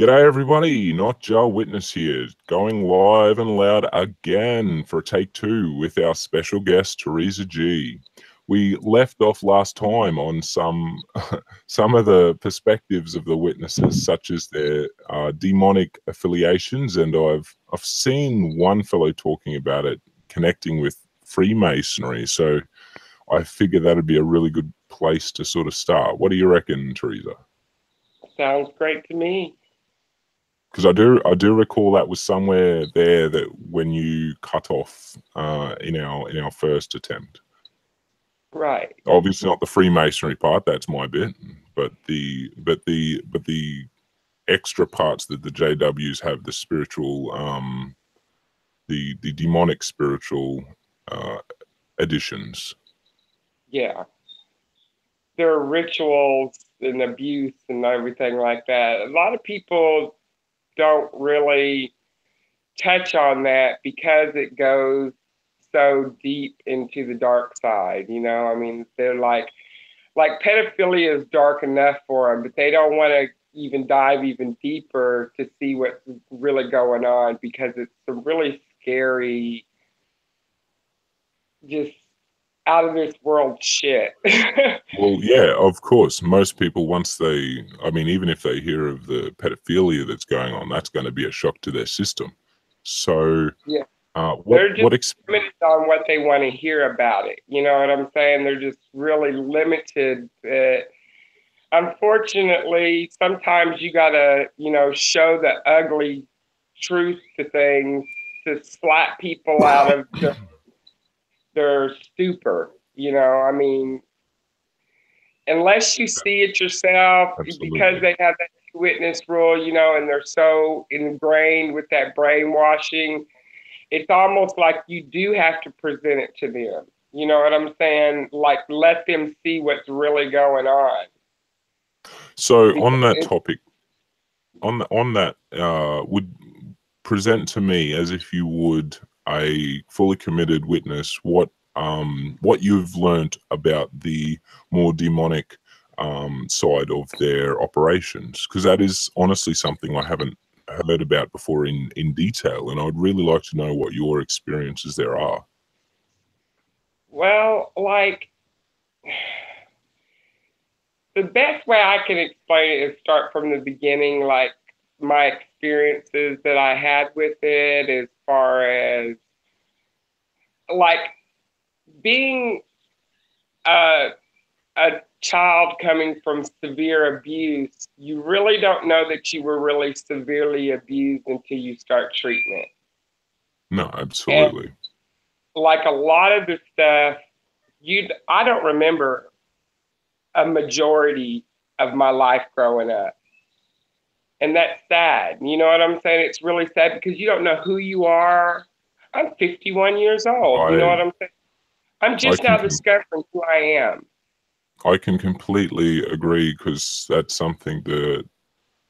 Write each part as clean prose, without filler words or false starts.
G'day everybody, NotJah Witness here, going live and loud again for take two with our special guest Theresa G. We left off last time on some of the perspectives of the witnesses, such as their demonic affiliations, and I've seen one fellow talking about it connecting with Freemasonry, so I figure that'd be a really good place to sort of start. What do you reckon, Theresa? Sounds great to me. Because I do recall that was somewhere there that when you cut off in our first attempt. Right. Obviously not the Freemasonry part, that's my bit, but the extra parts that the JWs have, the spiritual the demonic spiritual additions. Yeah. There are rituals and abuse and everything like that. A lot of people don't really touch on that because it goes so deep into the dark side. I mean, they're like pedophilia is dark enough for them, but they don't want to even dive even deeper to see what's really going on because it's some really scary, just out of this world shit. Well, yeah, of course. Most people, even if they hear of the pedophilia that's going on, that's going to be a shock to their system. So, Yeah. what limited on what they want to hear about it. You know what I'm saying? They're just really limited. Unfortunately, sometimes you gotta, show the ugly truth to things to slap people out of their stupor. I mean, unless you see it yourself, Absolutely. because they have that witness rule, and they're so ingrained with that brainwashing, it's almost like you do have to present it to them. You know what I'm saying? Like, let them see what's really going on. So, because on that topic, would present to me as if you would a fully committed witness what you've learnt about the more demonic side of their operations, because that is honestly something I haven't heard about before in detail, and I'd really like to know what your experiences there are. Well, like, the best way I can explain it is start from the beginning, like my experiences that I had with it, as far as like being a child coming from severe abuse. You really don't know that you were really severely abused until you start treatment. No, absolutely. And like a lot of the stuff, I don't remember a majority of my life growing up. And that's sad. You know what I'm saying? It's really sad because you don't know who you are. I'm 51 years old. You know what I'm saying? I'm just now discovering who I am. I can completely agree, because that's something that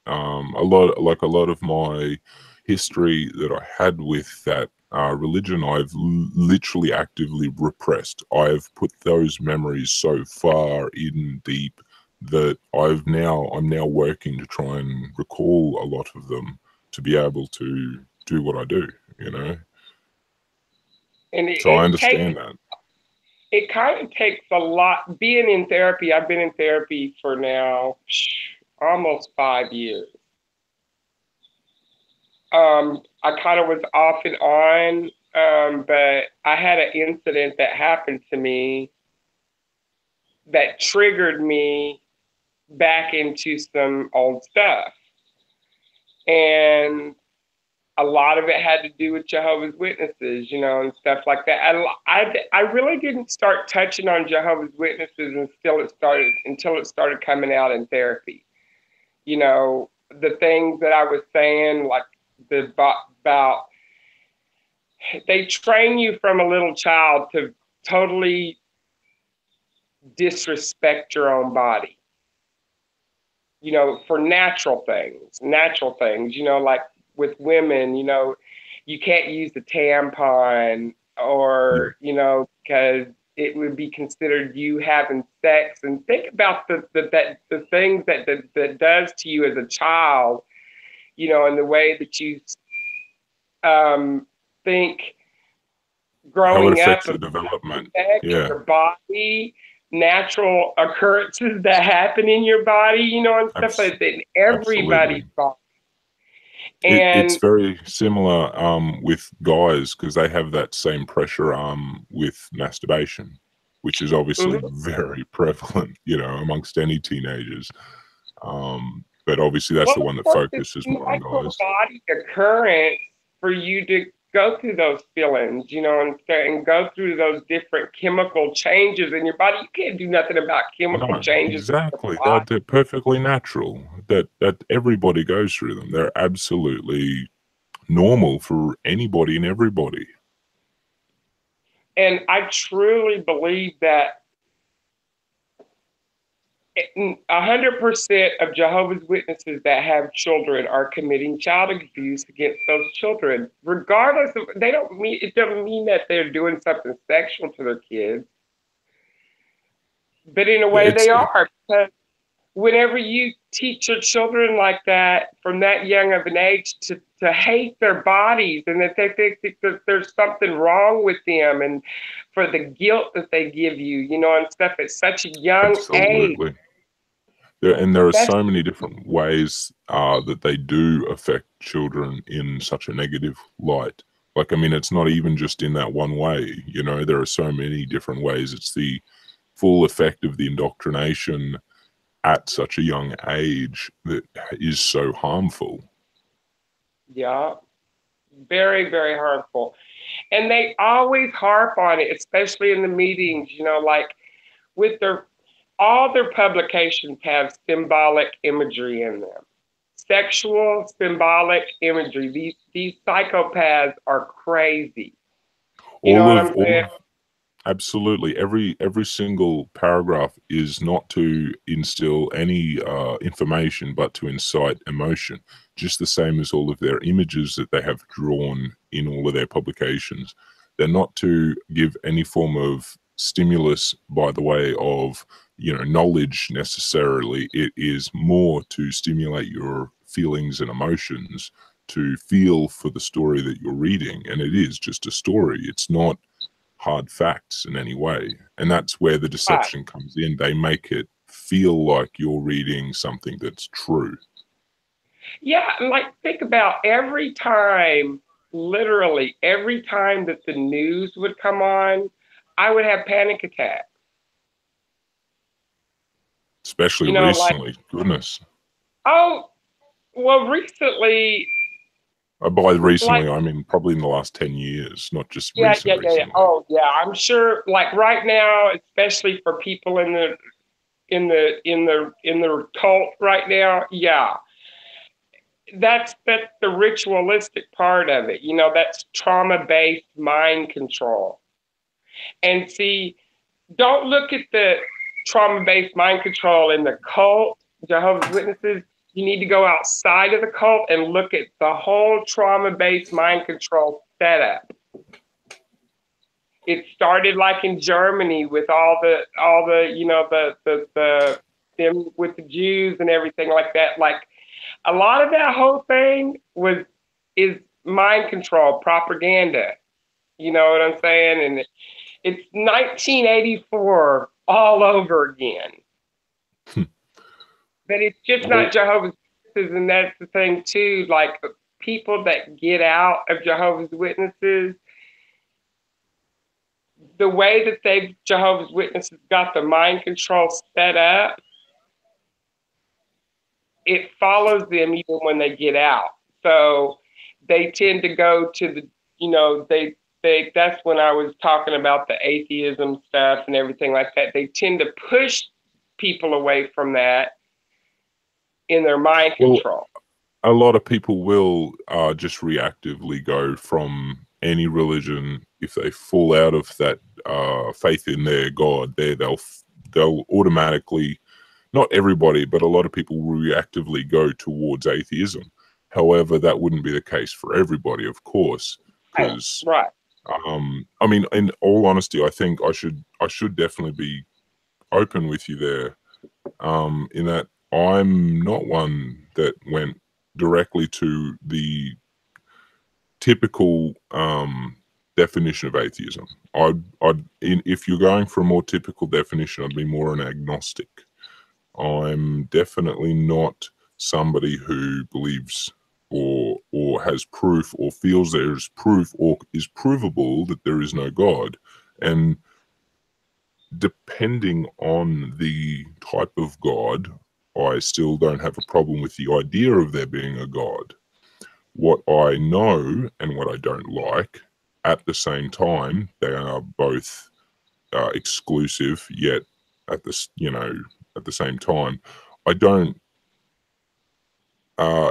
a lot of my history that I had with that religion, I've literally actively repressed. I've put those memories so far in deep that I'm now working to try and recall a lot of them to be able to do what I do, And so I understand that. It kind of takes a lot. Being in therapy, I've been in therapy for now almost 5 years. I kind of was off and on, but I had an incident that happened to me that triggered me back into some old stuff. And a lot of it had to do with Jehovah's Witnesses, and stuff like that. I really didn't start touching on Jehovah's Witnesses until it started coming out in therapy. The things that I was saying, like about they train you from a little child to totally disrespect your own body. For natural things, like with women, you can't use a tampon, or, because it would be considered you having sex. And think about the things that does to you as a child, you know, and the way that you think How it growing up affects the development. affect Yeah, your body, natural occurrences that happen in your body, you know, and stuff like that in everybody's absolutely. body. It's And very similar with guys because they have that same pressure with masturbation, which is obviously mhm. very prevalent, you know, amongst any teenagers. But obviously that's Well, the of one that course, it's focuses a more on natural guys. body occurrence for you to go through those feelings, you know, and go through those different chemical changes in your body. You can't do nothing about chemical No, changes in your exactly. body. They're perfectly natural. That everybody goes through them. They're absolutely normal for anybody and everybody. And I truly believe that 100% of Jehovah's Witnesses that have children are committing child abuse against those children, regardless of they don't mean it doesn't mean that they're doing something sexual to their kids, but in a Yeah, way they are, because whenever you teach your children like that from that young of an age to hate their bodies and that they think that there's something wrong with them and for the guilt that they give you, you know, and stuff at such a young age. absolutely. There are That's so many different ways that they do affect children in such a negative light. Like, I mean, it's not even just in that one way. You know, there are so many different ways. It's the full effect of the indoctrination at such a young age that is so harmful. yeah, very, very harmful. And they always harp on it, especially in the meetings, you know, like with their all their publications have symbolic imagery in them. Sexual symbolic imagery. These psychopaths are crazy. You know what I'm All saying? of Absolutely. Every single paragraph is not to instill any information, but to incite emotion. Just the same as all of their images that they have drawn in all of their publications. They're not to give any form of stimulus by the way of, you know, knowledge necessarily. It is more to stimulate your feelings and emotions, to feel for the story that you're reading. And it is just a story. It's not hard facts in any way. And that's where the Right. deception comes in. They make it feel like you're reading something that's true. Yeah, like think about every time, literally every time that the news would come on, I would have panic attacks. Especially You know, like, recently. Goodness. oh, well, recently, By like, recently, I mean probably in the last 10 years, not just yeah, yeah, yeah, yeah. recently. Oh, yeah. I'm sure, like right now, especially for people in the cult right now, yeah, that's the ritualistic part of it. You know, that's trauma-based mind control. And see, don't look at the trauma-based mind control in the cult, Jehovah's Witnesses. You need to go outside of the cult and look at the whole trauma-based mind control setup. It started like in Germany with all the you know the them with the Jews and everything like that. Like a lot of that whole thing is mind control propaganda. You know what I'm saying? And it's 1984 all over again. But it's just Well, not Jehovah's Witnesses, and that's the thing too. Like people that get out of Jehovah's Witnesses, the way that they Jehovah's Witnesses got the mind control set up, it follows them even when they get out. So they tend to go to the, you know, they that's when I was talking about the atheism stuff and everything like that. They tend to push people away from that in their mind well, control. a lot of people will just reactively go from any religion if they fall out of that faith in their God. They'll automatically, not everybody, but a lot of people will reactively go towards atheism. However, that wouldn't be the case for everybody, of course, Right. because Right. I mean, in all honesty, I think I should definitely be open with you there. In that I'm not one that went directly to the typical definition of atheism. If you're going for a more typical definition, I'd be more an agnostic. I'm definitely not somebody who believes or has proof or feels there is proof or is provable that there is no God. And depending on the type of God, I still don't have a problem with the idea of there being a God. What I know and what I don't like, at the same time, they are both exclusive, yet at the same time, I don't.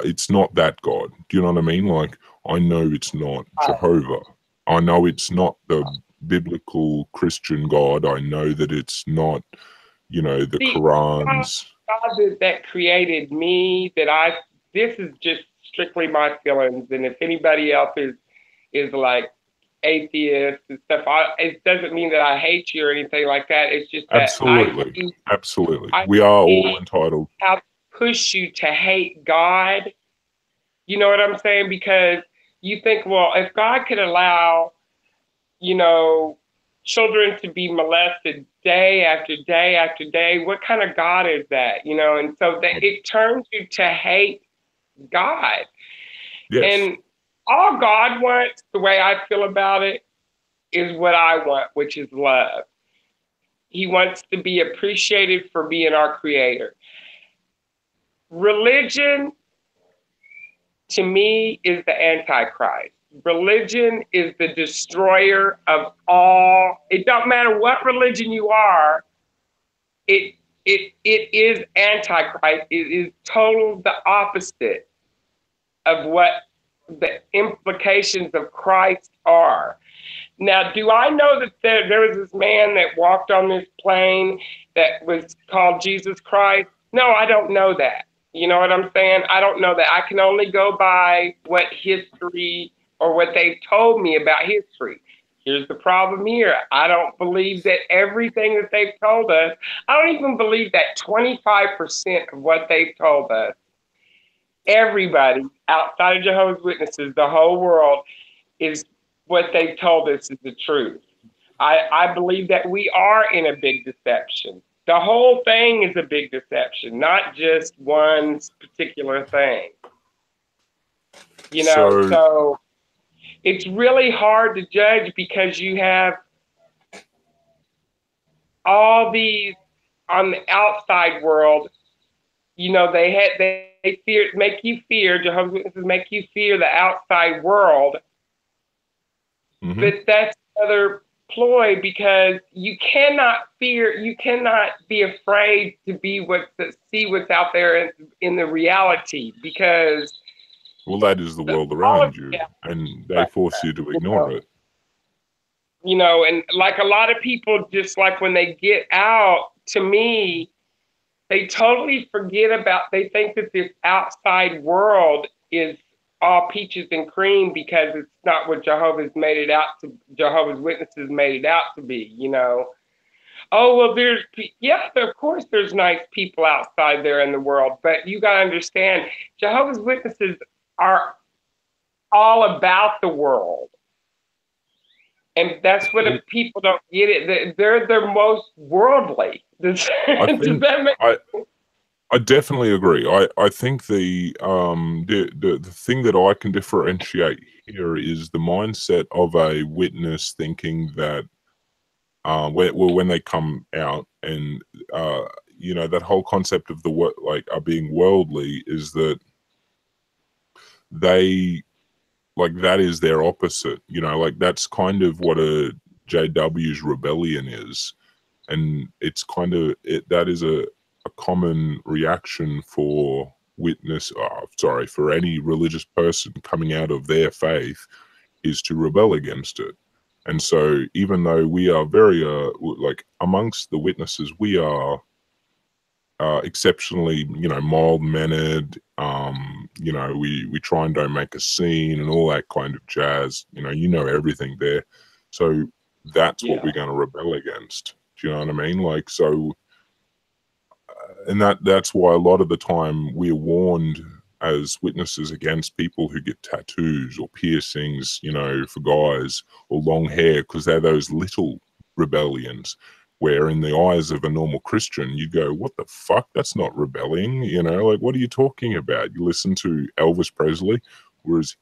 It's not that God. Do you know what I mean? Like, I know it's not Jehovah. I know it's not the biblical Christian God. I know that it's not, the Quran's. God that created me, this is just strictly my feelings, and if anybody else is like atheist and stuff, it doesn't mean that I hate you or anything like that. It's just that Absolutely. We are all entitled. How to push you to hate God. You know what I'm saying? Because you think, well, if God could allow, children to be molested day after day after day, what kind of God is that? And so that it turns you to hate God. Yes. And all God wants, the way I feel about it, is what I want, which is love. He wants to be appreciated for being our creator. Religion, to me, is the Antichrist. Religion is the destroyer of all. It don't matter what religion you are. It is Antichrist. It is total the opposite of what the implications of Christ are. Now, do I know that there was this man that walked on this plane that was called Jesus Christ? No, I don't know that. You know what I'm saying? I don't know that. I can only go by what history or what they've told me about history. Here's the problem here. I don't believe that everything that they've told us, I don't even believe that 25% of what they've told us, everybody outside of Jehovah's Witnesses, the whole world, is what they've told us is the truth. I believe that we are in a big deception. The whole thing is a big deception, not just one particular thing. So it's really hard to judge because you have all these on the outside world. They make you fear. Jehovah's Witnesses make you fear the outside world. Mm-hmm. But that's another ploy because you cannot be afraid to see what's out there in the reality, because that is the world around you, and they force you to ignore it. And like a lot of people, just like when they get out, to me, they totally forget they think that this outside world is all peaches and cream because it's not what Jehovah's Witnesses made it out to be, Oh, well, of course there's nice people outside there in the world, but you got to understand, Jehovah's Witnesses are all about the world. And that's what if people don't get it. They're the most worldly. I definitely agree. I think the thing that I can differentiate here is the mindset of a witness thinking that when they come out and that whole concept of being worldly is that they that is their opposite. That's kind of what a JW's rebellion is, and it's kind of that is a common reaction for for any religious person coming out of their faith, is to rebel against it. And so even though we are very amongst the witnesses, we are exceptionally mild-mannered, we try and don't make a scene and all that kind of jazz, everything there. So that's what we're going to rebel against. Do you know what I mean? And that's why a lot of the time we're warned as witnesses against people who get tattoos or piercings, you know, for guys, or long hair, because they're those little rebellions where in the eyes of a normal Christian, you go, what the fuck? That's not rebelling. You know, like, what are you talking about? You listen to Elvis Presley, whereas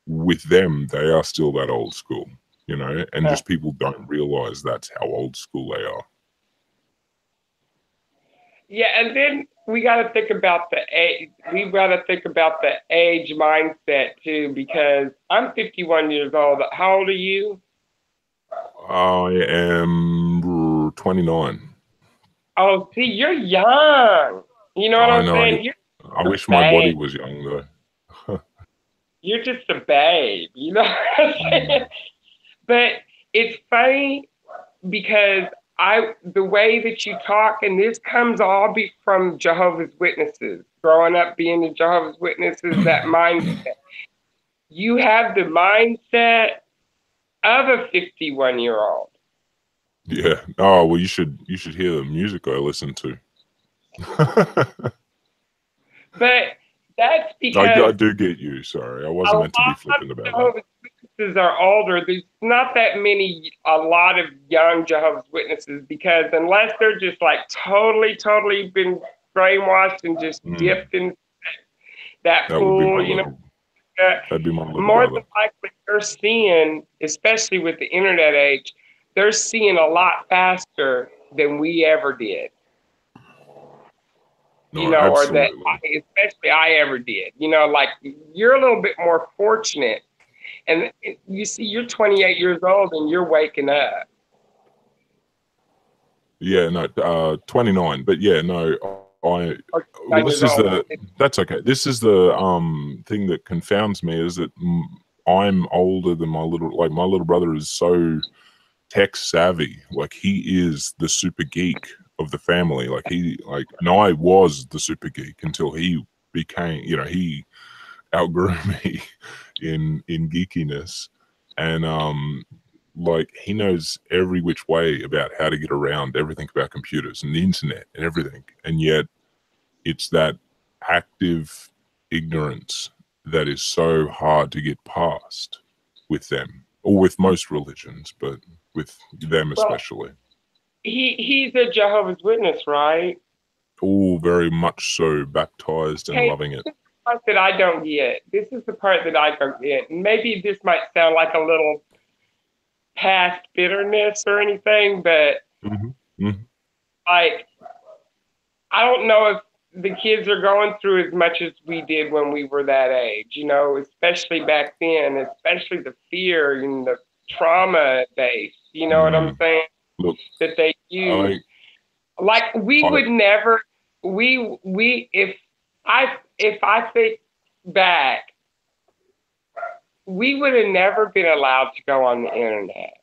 with them, they are still that old school, you know, and just people don't realize that's how old school they are. Yeah, and then we got to think about the age. We got to think about the age mindset too, because I'm 51 years old. How old are you? I am 29. Oh, see, you're young. You know what I I'm know. saying? You're I a wish my body babe. was young though. You're just a babe. You know what I'm saying? But it's funny because the way that you talk, and this comes all from Jehovah's Witnesses. Growing up being a Jehovah's Witnesses, that mindset. You have the mindset of a 51-year-old. Yeah. Oh well, you should hear the music I listen to. But that's I because do get you. Sorry, I a wasn't lot meant to be of flippant about that. Jehovah's Witnesses are older. There's not that many, a lot of young Jehovah's Witnesses, because unless they're just like totally been brainwashed and just dipped in that That would be my pool, you know, little. That'd be my little more brother. than likely they're seeing, especially with the internet age, they're seeing a lot faster than we ever did. No, You know, or that absolutely. especially I ever did. You know, like you're a little bit more fortunate, and you see, you're 28 years old and you're waking up. Yeah, no, 29. But yeah, no, I. Or Well, 9 this years is old. the. That's okay. This is the thing that confounds me is that I'm older than my little brother is so tech savvy. Like he is the super geek of the family. And I was the super geek until he became, you know, he outgrew me in geekiness. And like he knows every which way about how to get around everything about computers and the internet and everything. And yet it's that active ignorance that is so hard to get past with them, or with most religions, but with them Well, especially. he's a Jehovah's Witness, right? All very much so, baptized and Hey, loving it. this is the part that I don't get. This is the part that I don't get. And maybe this might sound like a little past bitterness or anything, but like I don't know if the kids are going through as much as we did when we were that age, you know, especially back then, especially the fear and the trauma base, you know what I'm saying? Look, That they use. Like we would never if I think back, we would have never been allowed to go on the internet.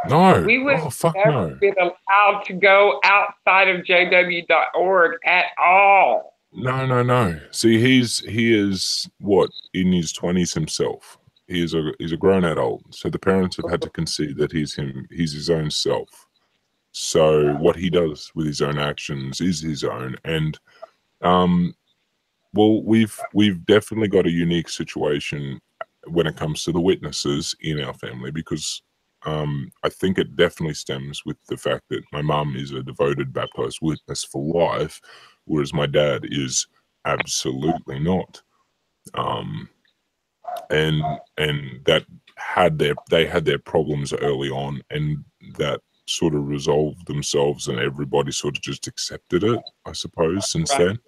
no. We would Oh, fuck have never no. been allowed to go outside of JW.org at all. No. See, he is what, in his 20s himself. He's a grown adult. So the parents have had to concede that he's his own self. So what he does with his own actions is his own. And well, we've definitely got a unique situation when it comes to the witnesses in our family, because I think it definitely stems with the fact that my mum is a devoted baptized witness for life, whereas my dad is absolutely not. And that they had their problems early on, and that sort of resolved themselves, and everybody sort of just accepted it, I suppose, since Right. then.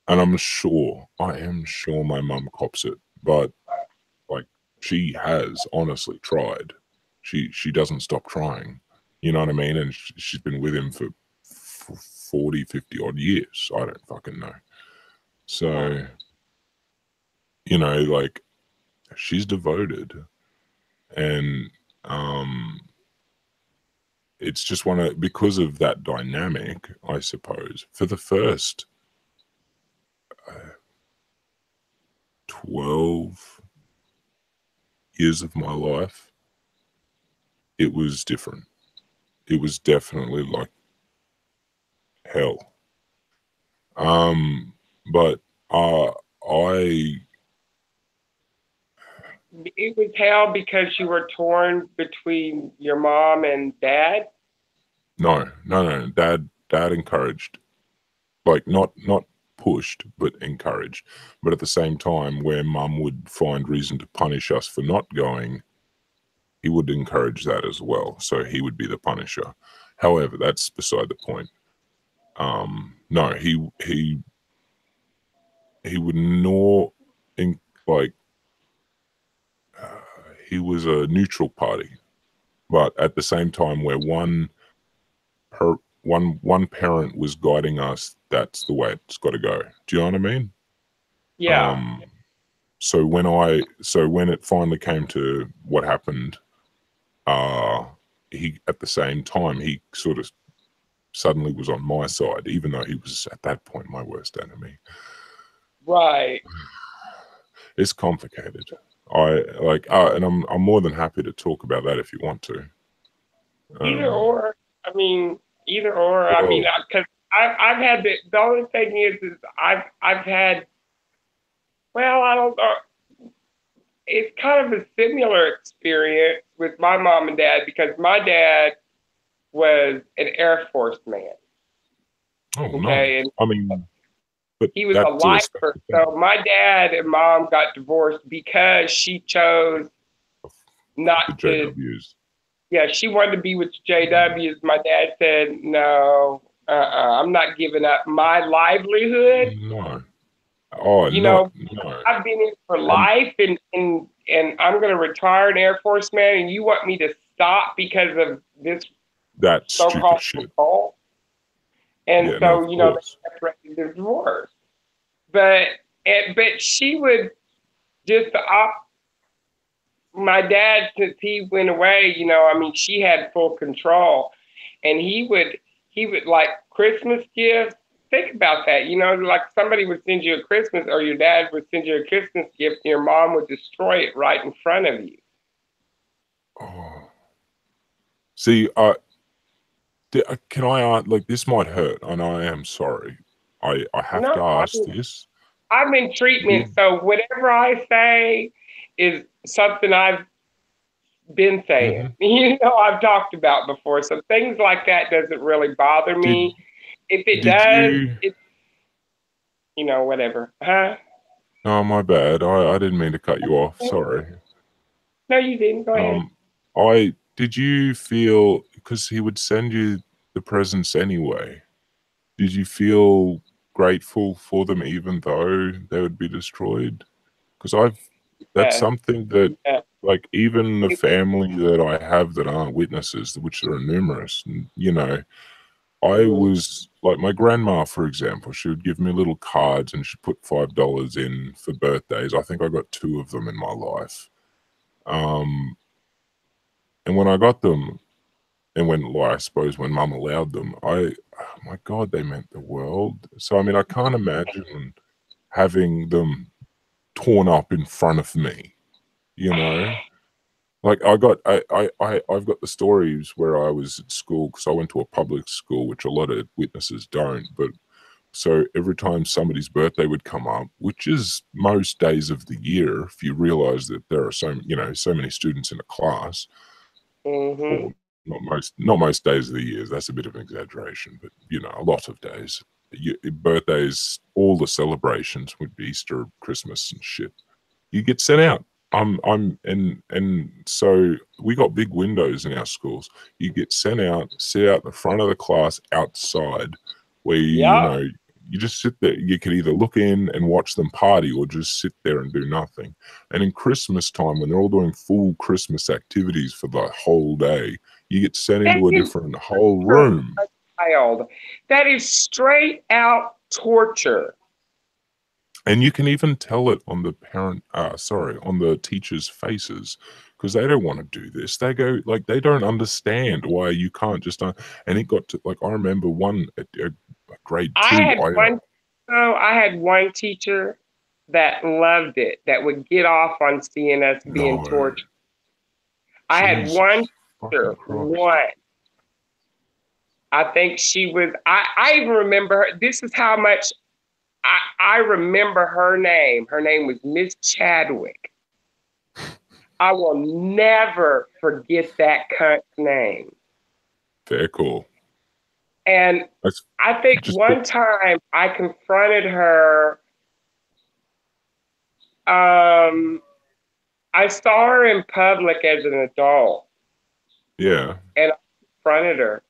And I am sure my mum cops it, but like she has honestly tried. She doesn't stop trying. You know what I mean? And she's been with him for 40, 50 odd years. I don't fucking know. So, you know, like she's devoted, and it's just because of that dynamic, I suppose, for the first 12 years of my life, it was different. It was definitely like hell. But It was hell because you were torn between your mom and dad? No. Dad encouraged, like not pushed, but encouraged. But at the same time, where mum would find reason to punish us for not going, he would encourage that as well. So he would be the punisher. However, that's beside the point. No, he would not, like, he was a neutral party, but at the same time, where one parent was guiding us, that's the way it's got to go. Do you know what I mean? Yeah. So when it finally came to what happened, he, at the same time, he sort of suddenly was on my side, even though he was at that point my worst enemy. Right. It's complicated. And I'm more than happy to talk about that if you want to. Either or. I mean, either or. I mean, because I've had the only thing is I've had. Well, I don't know. It's kind of a similar experience with my mom and dad because my dad was an Air Force man. Oh, okay, no. I mean, but he was a lifer. So my dad and mom got divorced because she chose not to. JWs. Yeah, she wanted to be with JWs. My dad said, "No, I'm not giving up my livelihood." No. Oh, no. No. I've been in for life, and I'm going to retire an Air Force man, and you want me to stop because of this so-called control? And yeah, so, they separated the divorce. But she would just my dad, since he went away, I mean, she had full control, and he would like Christmas gifts. Think about that, like somebody would send you a Christmas, or your dad would send you a Christmas gift, and your mom would destroy it right in front of you. Oh. See, can I like, this might hurt, and I am sorry. I have to ask this. I'm in treatment, so whatever I say is something I've been saying. I've talked about before. So things like that doesn't really bother me. If it does, it's, whatever. Huh? Oh, my bad. I didn't mean to cut you off. Sorry. No, you didn't. Go ahead. Did you feel, because he would send you the presents anyway, did you feel grateful for them even though they would be destroyed? Because that's something that, like, even the family that I have that aren't witnesses, which there are numerous, I was, like, my grandma, for example, she would give me little cards and she'd put $5 in for birthdays. I think I got 2 of them in my life. And when I got them, and I suppose when mum allowed them, oh my God, they meant the world. So, I mean, I can't imagine having them torn up in front of me, Like, I've got the stories where I was at school, because I went to a public school, which a lot of witnesses don't. But so every time somebody's birthday would come up, which is most days of the year, if you realize that there are so many students in a class, or not most days of the year, that's a bit of an exaggeration, but a lot of days, birthdays, all the celebrations would be Easter, Christmas and shit, you get sent out. And so we got big windows in our schools. You get sent out, sit out in the front of the class outside, where you just sit there. You could either look in and watch them party, or just sit there and do nothing. And in Christmas time, when they're all doing full Christmas activities for the whole day, you get sent into a different whole room. Child, that is straight out torture. And you can even tell it on the on the teachers' faces, because they don't want to do this. They go, like, they don't understand why you can't just. And it got to, like, I remember one at grade 2. I had one teacher that loved it, that would get off on seeing us being tortured. I had one teacher, one. I think she was. I even remember her. This is how much I remember her name. Her name was Miss Chadwick. I will never forget that cunt's name. Very cool. And That's I think just one time I confronted her. I saw her in public as an adult. yeah. And I confronted her.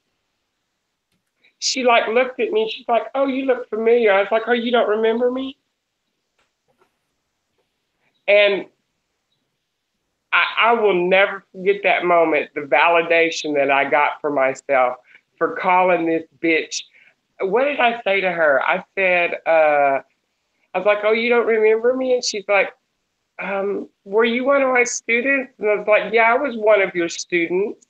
She like looked at me. She's like, "Oh, you look familiar." I was like, "Oh, you don't remember me?" And I will never forget that moment, the validation that I got for myself for calling this bitch. What did I say to her? I said, I was like, "Oh, you don't remember me?" And she's like, "Were you one of my students?" And I was like, "Yeah, I was one of your students.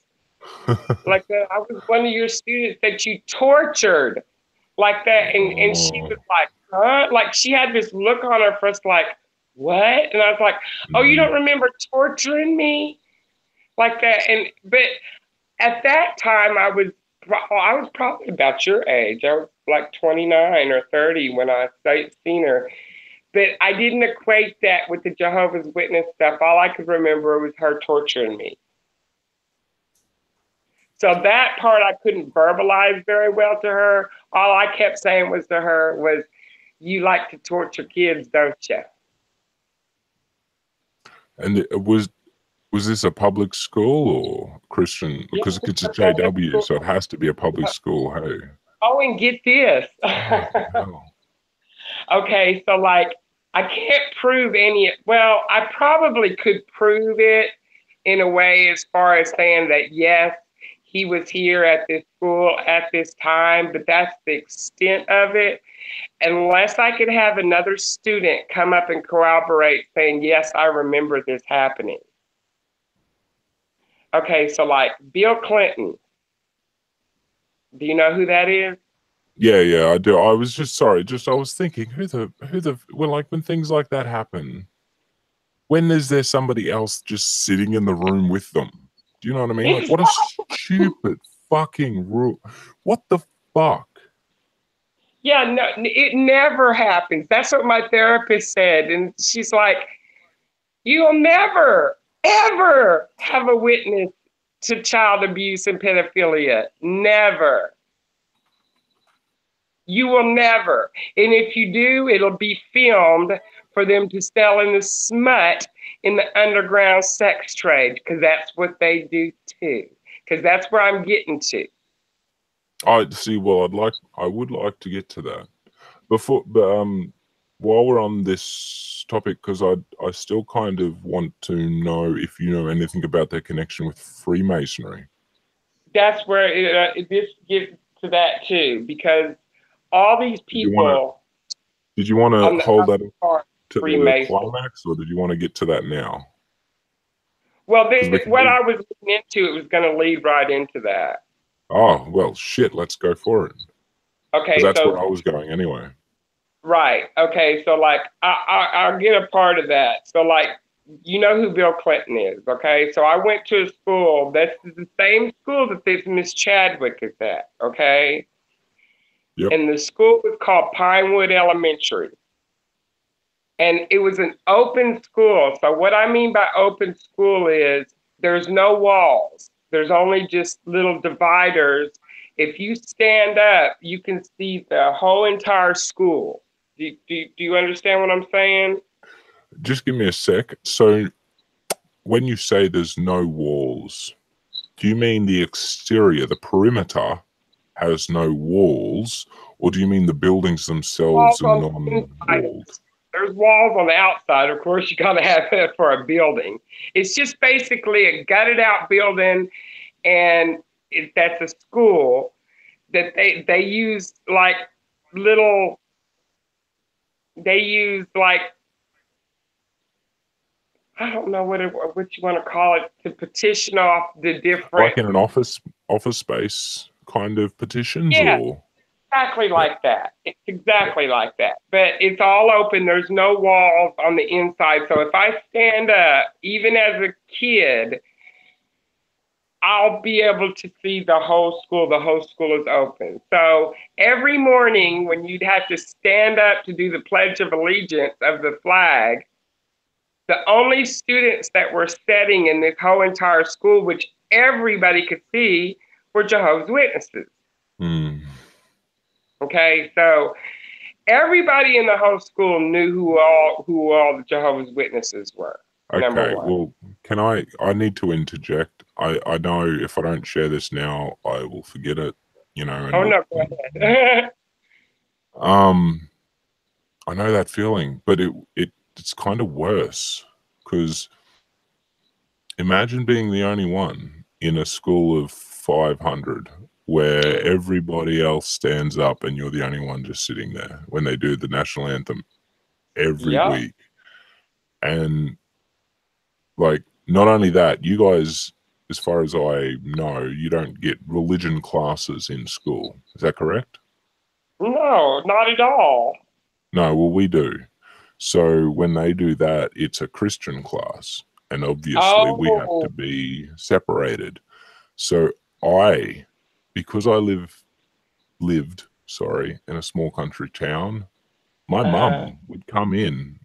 Like, I was one of your students that you tortured like that." And she Oh, was like, "Huh?" Like, she had this look on her face like, "What?" And I was like, "Oh, you don't remember torturing me like that?" And but at that time, I was probably about your age. I was like 29 or 30 when I seen her. But I didn't equate that with the Jehovah's Witness stuff. All I could remember was her torturing me. So that part I couldn't verbalize very well to her. All I kept saying was to her was, "You like to torture kids, don't you?" and was this a public school or Christian? Yeah, Because it's a a public JW, school. so it has to be a public school. Hey. Oh, and get this. Oh no. Okay, so like I can't prove any, well, I probably could prove it in a way as far as saying that yes, he was here at this school at this time, but that's the extent of it. Unless I could have another student come up and corroborate saying, yes, I remember this happening. Okay, so like Bill Clinton, do you know who that is? Yeah, yeah, I do. I was just sorry. Just I was thinking, who the well, like when things like that happen, when is there somebody else just sitting in the room with them? Do you know what I mean? Like, what a stupid fucking rule. What the fuck? Yeah, no, it never happens. That's what my therapist said. And she's like, "You'll never, ever have a witness to child abuse and pedophilia. Never. You will never. And if you do, it'll be filmed for them to sell in the smut in the underground sex trade, because that's what they do too. Because that's where I'm getting to." I see. Well, I would like to get to that before, but while we're on this topic, because I still kind of want to know if you know anything about their connection with Freemasonry. That's where this gets to that too, because all these Did you want to? people Did you want on to the hold that part to the Freemason. climax, or did you want to get to that now? Well, Because we can what leave. I was looking into, it was going to lead right into that. Oh well, shit. Let's go for it. Because Okay, that's where so I was going anyway. right. Okay, so like I'll get a part of that. So like you know who Bill Clinton is, okay? So I went to a school that's the same school that this Miss Chadwick is at, okay? Yep. And the school was called Pinewood Elementary. And it was an open school. So what I mean by open school is there's no walls. There's only just little dividers. If you stand up, you can see the whole entire school. Do you understand what I'm saying? Just give me a sec. So when you say there's no walls, do you mean the exterior, the perimeter has no walls, or do you mean the buildings Walls themselves are on the inside. non-walled? There's walls on the outside. Of course, you got to have that for a building. It's just basically a gutted out building, and that's a school that they use like little. They use like I don't know what you want to call it to petition off the Like different. in an office space kind of petitions, Yeah, or exactly yeah, like that. It's yeah. exactly like that. But it's all open. There's no walls on the inside. So if I stand up, even as a kid, I'll be able to see the whole school. The whole school is open. So every morning when you'd have to stand up to do the Pledge of Allegiance of the flag, the only students that were sitting in this whole entire school, which everybody could see, were Jehovah's Witnesses. Mm. Okay, so everybody in the whole school knew who all the Jehovah's Witnesses were. Number Okay, one. well, I need to interject. I know if I don't share this now, I will forget it, you know. And Oh no, go ahead. I know that feeling, but it's kind of worse, because imagine being the only one in a school of 500 where everybody else stands up and you're the only one just sitting there when they do the national anthem every Yeah. week. And like, not only that, you guys, as far as I know, you don't get religion classes in school. Is that correct? No, not at all. No, well, we do. So when they do that, it's a Christian class. And obviously we have to be separated. So because I lived in a small country town, my mum would come in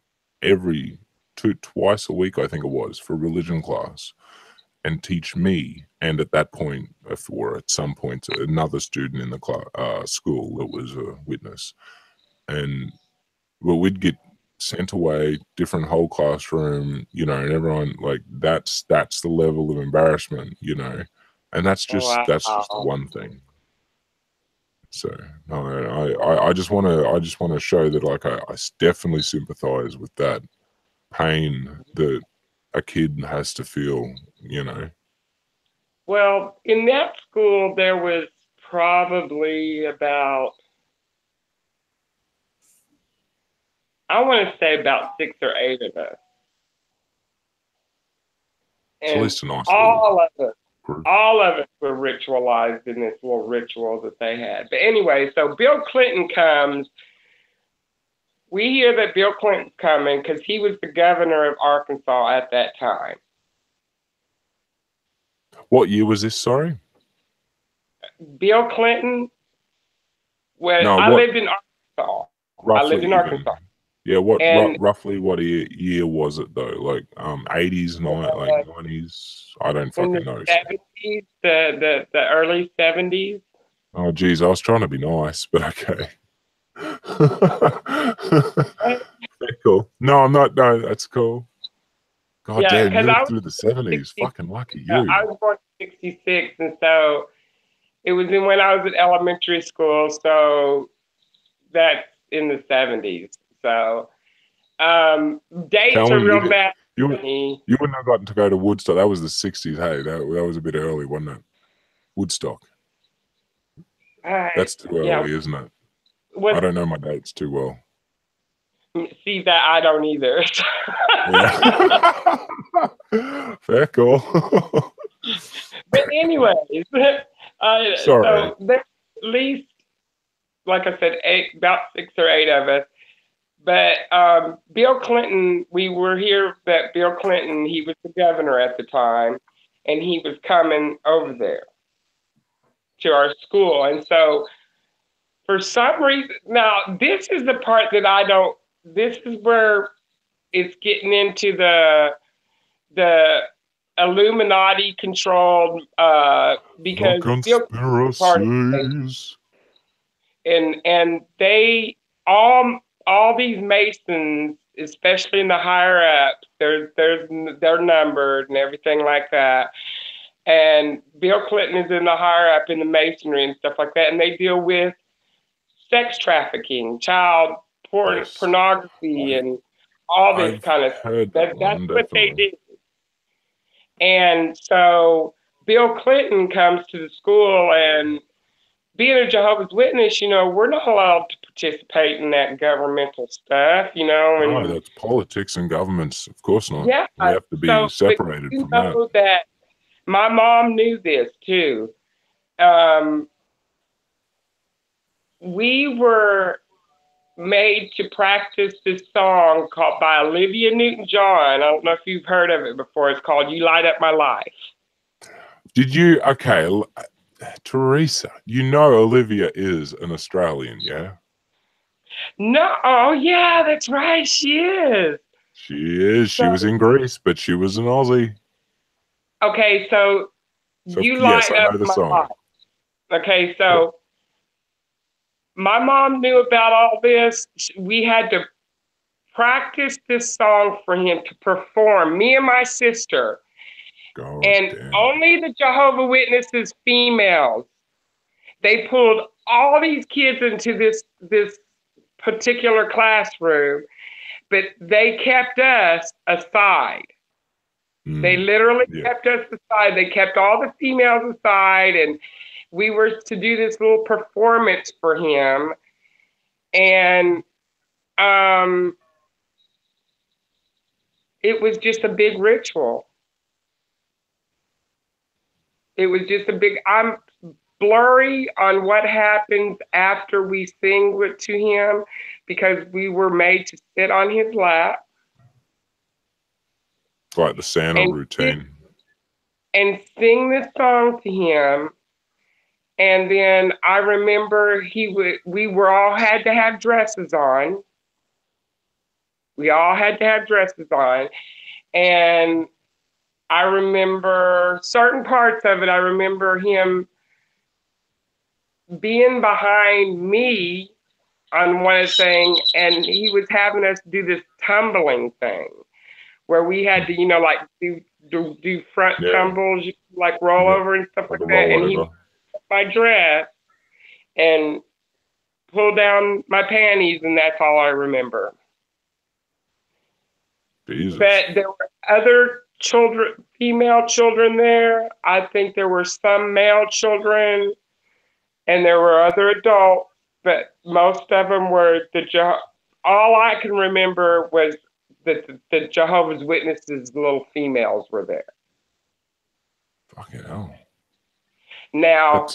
twice a week, I think it was, for religion class and teach me, and at that point, or at some point, another student in the school that was a witness. And well, we'd get sent away, different whole classroom, you know, and everyone, like, that's the level of embarrassment, you know, and that's just one thing. So no, I just want to show that, like, I definitely sympathize with that pain that a kid has to feel, you know. Well, in that school, there was probably about, I want to say about 6 or 8 of us. It's at least a nice all of us, group. all of us were ritualized in this little ritual that they had. But anyway, so Bill Clinton comes. We hear that Bill Clinton's coming because he was the governor of Arkansas at that time. What year was this, sorry? Bill Clinton, I lived in Arkansas. Roughly, I lived in Arkansas. Yeah, roughly what year was it though? Like 80s, like 90s? I don't fucking know. 70s, the early 70s. Oh geez, I was trying to be nice, but okay. Cool. No, I'm not. No, that's cool. God damn, you lived through the 70s. Fucking lucky you. I was born in 66, and so it was when I was at elementary school, so that's in the 70s. So dates are real bad. You wouldn't have gotten to go to Woodstock. That was the 60s. Hey, that was a bit early, wasn't it? Woodstock. That's too early, isn't it? I don't know my dates too well. See, that I don't either. Fair call. But anyways, sorry. So there's at least, like I said, about 6 or 8 of us. But Bill Clinton, we were here that Bill Clinton, he was the governor at the time, and he was coming over there to our school. And so for some reason, now this is the part that this is where it's getting into the Illuminati controlled, because conspiracies. And they all these Masons, especially in the higher ups, they're numbered and everything like that. And Bill Clinton is in the higher up in the Masonry and stuff like that, and they deal with sex trafficking, child pornography, and all this kind of stuff. That's what they do. And so Bill Clinton comes to the school, and being a Jehovah's Witness, you know, we're not allowed to participate in that governmental stuff, you know. And no, that's politics and governments. Of course not. Yeah, we have to be separated from that. My mom knew this too. We were made to practice this song called by Olivia Newton-John. I don't know if you've heard of it before. It's called "You Light Up My Life." Did you? Okay, Theresa, you know Olivia is an Australian, yeah? No, oh yeah, that's right, she is. She is. She So, was in Greece, but she was an Aussie. okay, so So you yes, light I up know the my song. life. Okay, Yep. so my mom knew about all this. We had to practice this song for him to perform, me and my sister. God And damn. only the Jehovah Witnesses females, they pulled all these kids into this particular classroom, but they kept us aside. They literally Yeah. kept us aside. They kept all the females aside, and we were to do this little performance for him. And um, it was just a big ritual. It was just a big. I'm blurry on what happens after we sing it to him because we were made to sit on his lap Like the Santa and routine. and sing this song to him. And then I remember we were all had to have dresses on. We all had to have dresses on. And I remember certain parts of it. I remember him being behind me on one thing, and he was having us do this tumbling thing where we had to, like do front Yeah. tumbles, like roll Yeah. over and stuff Like like a that. And he rollover. took my dress and pulled down my panties, and that's all I remember. Jesus. But there were other children, female children there. I think there were some male children, and there were other adults, but most of them were all I can remember was that the Jehovah's Witnesses little females were there. Fucking hell. Now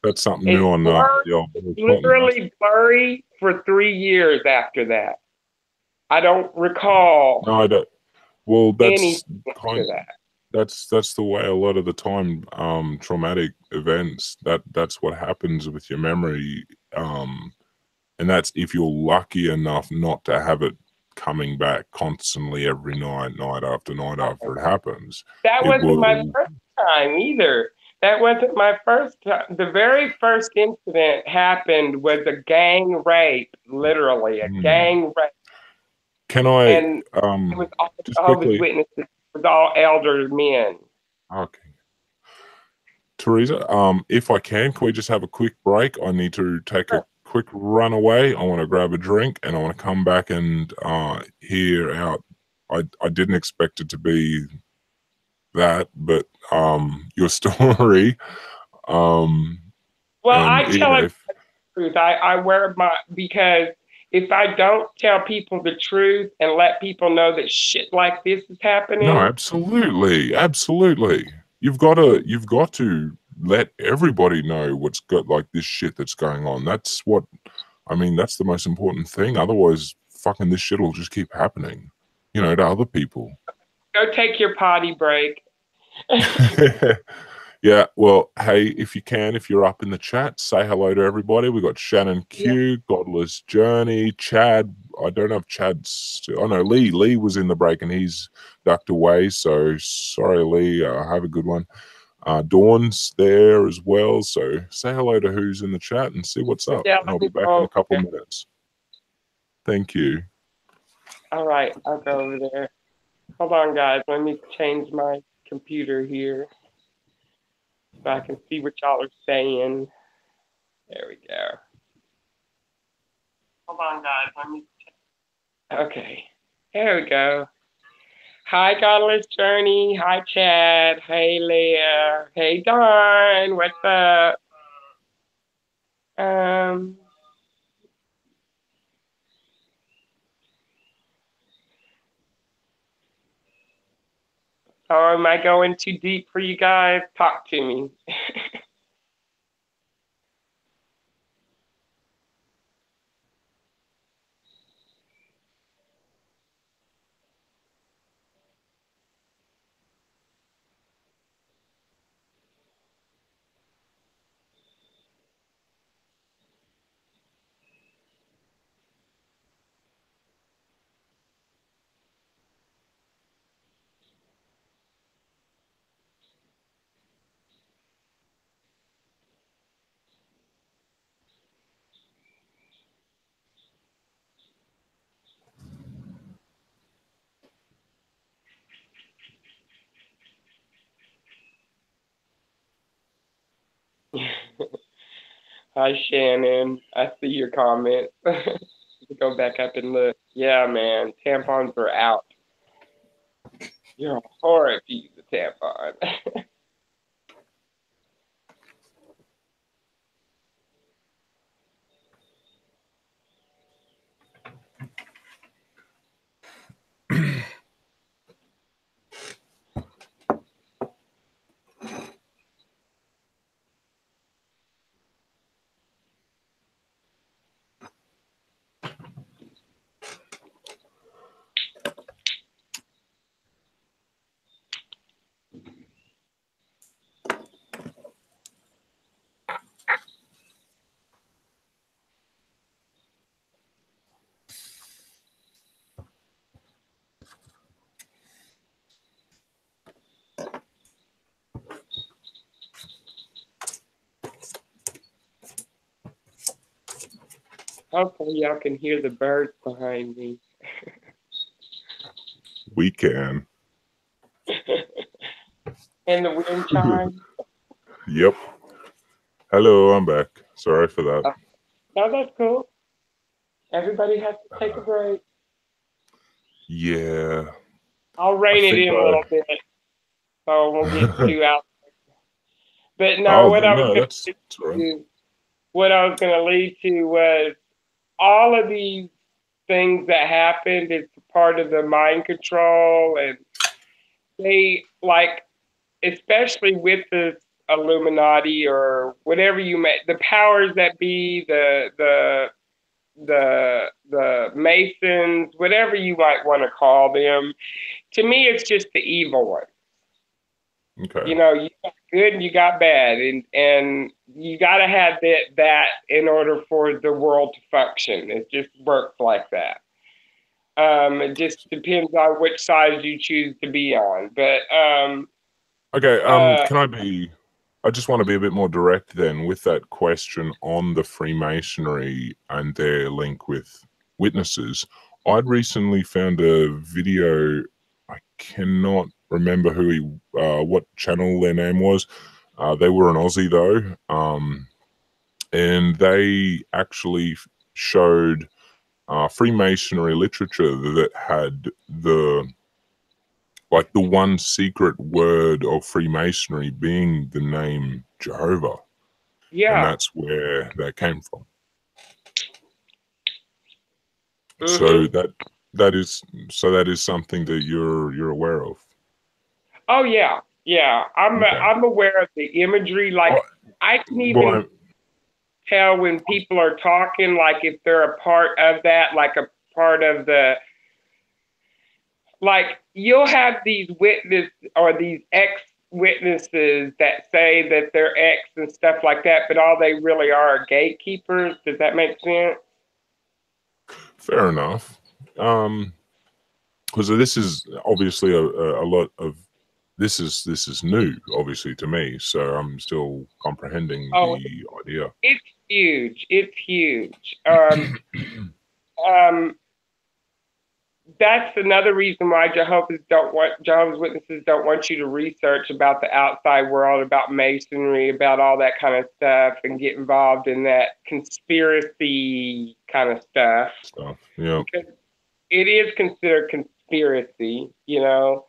That's something new it's on blurry, the old it's podcast. literally blurry for 3 years after that. I don't recall No, I don't. Well, anything that's after kind. that. That's the way a lot of the time, traumatic events. That's what happens with your memory. And that's if you're lucky enough not to have it coming back constantly every night, night after night after it happens. That It wasn't my will. first time either. That wasn't my first time. The very first incident happened was a gang rape, literally a Hmm. gang rape. Can I And it was all just Jehovah's quickly? Witnesses. It was all elder men. Okay, Theresa. If I can we just have a quick break? I need to take a Sure. quick run away. I want to grab a drink and I want to come back and hear out. I didn't expect it to be that, but your story. Um, Well, and I tell yeah, everybody if, the truth. I wear my, because if I don't tell people the truth and let people know that shit like this is no, happening, absolutely, absolutely. You've got to let everybody know what's got like this shit that's going on. That's what I mean. That's the most important thing. Otherwise, fucking this shit will just keep happening, to other people. go take your potty break. Yeah, well, hey, if you can, if you're up in the chat, say hello to everybody. We got Shannon Yeah. Q, Godless Journey, Chad. I don't know if Chad's still. Oh no, Lee. Lee was in the break and he's ducked away. So sorry, Lee. Have a good one. Dawn's there as well. So say hello to who's in the chat and see what's up. Yeah, And let I'll me be back in go a couple over minutes. Thank you. there. All right, I'll go over there. Hold on, guys. Let me change my computer here so I can see what y'all are saying. There we go. Hold on, guys. Let me. Okay. There we go. Hi, Godless Journey. Hi, Chad. Hey, Leah. Hey, Dawn. What's up? Um. Oh, am I going too deep for you guys? Talk to me. Hi, Shannon. I see your comment. Go back up and look. Yeah, man. Tampons are out. You're a whore if you use a tampon. Hopefully, y'all can hear the birds behind me. We can. And the wind chime. Yep. Hello, I'm back. Sorry for that. No, that's cool. Everybody has to take a break. Yeah. I'll rein it in a little bit, so I won't get too out. But no, what I was going to lead to was all of these things that happened. It's part of the mind control, and they like, especially with the Illuminati or whatever you may, the powers that be, the Masons, whatever you might want to call them. To me, it's just the evil one. Okay. You know, you got good and you got bad, and you got to have that in order for the world to function. It just works like that. It just depends on which side you choose to be on. But okay, I just want to be a bit more direct then with that question on the Freemasonry and their link with witnesses. I'd recently found a video. I cannot remember what channel their name was. They were an Aussie though, and they actually showed Freemasonry literature that had the one secret word of Freemasonry being the name Jehovah. yeah, and that's where that came from. mm-hmm. So that is something that you're aware of. Oh yeah, yeah. Okay. I'm aware of the imagery. Like I can even tell when people are talking, like if they're a part of that, like a part of the. Like you'll have these witness or these ex-witnesses that say that they're ex and stuff like that, but all they really are gatekeepers. Does that make sense? Fair enough. Because this is obviously a lot of this is new, obviously, to me. So I'm still comprehending the idea. It's huge. It's huge. That's another reason why Jehovah's Witnesses don't want you to research about the outside world, about masonry, about all that kind of stuff, and get involved in that conspiracy kind of stuff. Yeah. Because it is considered conspiracy, you know.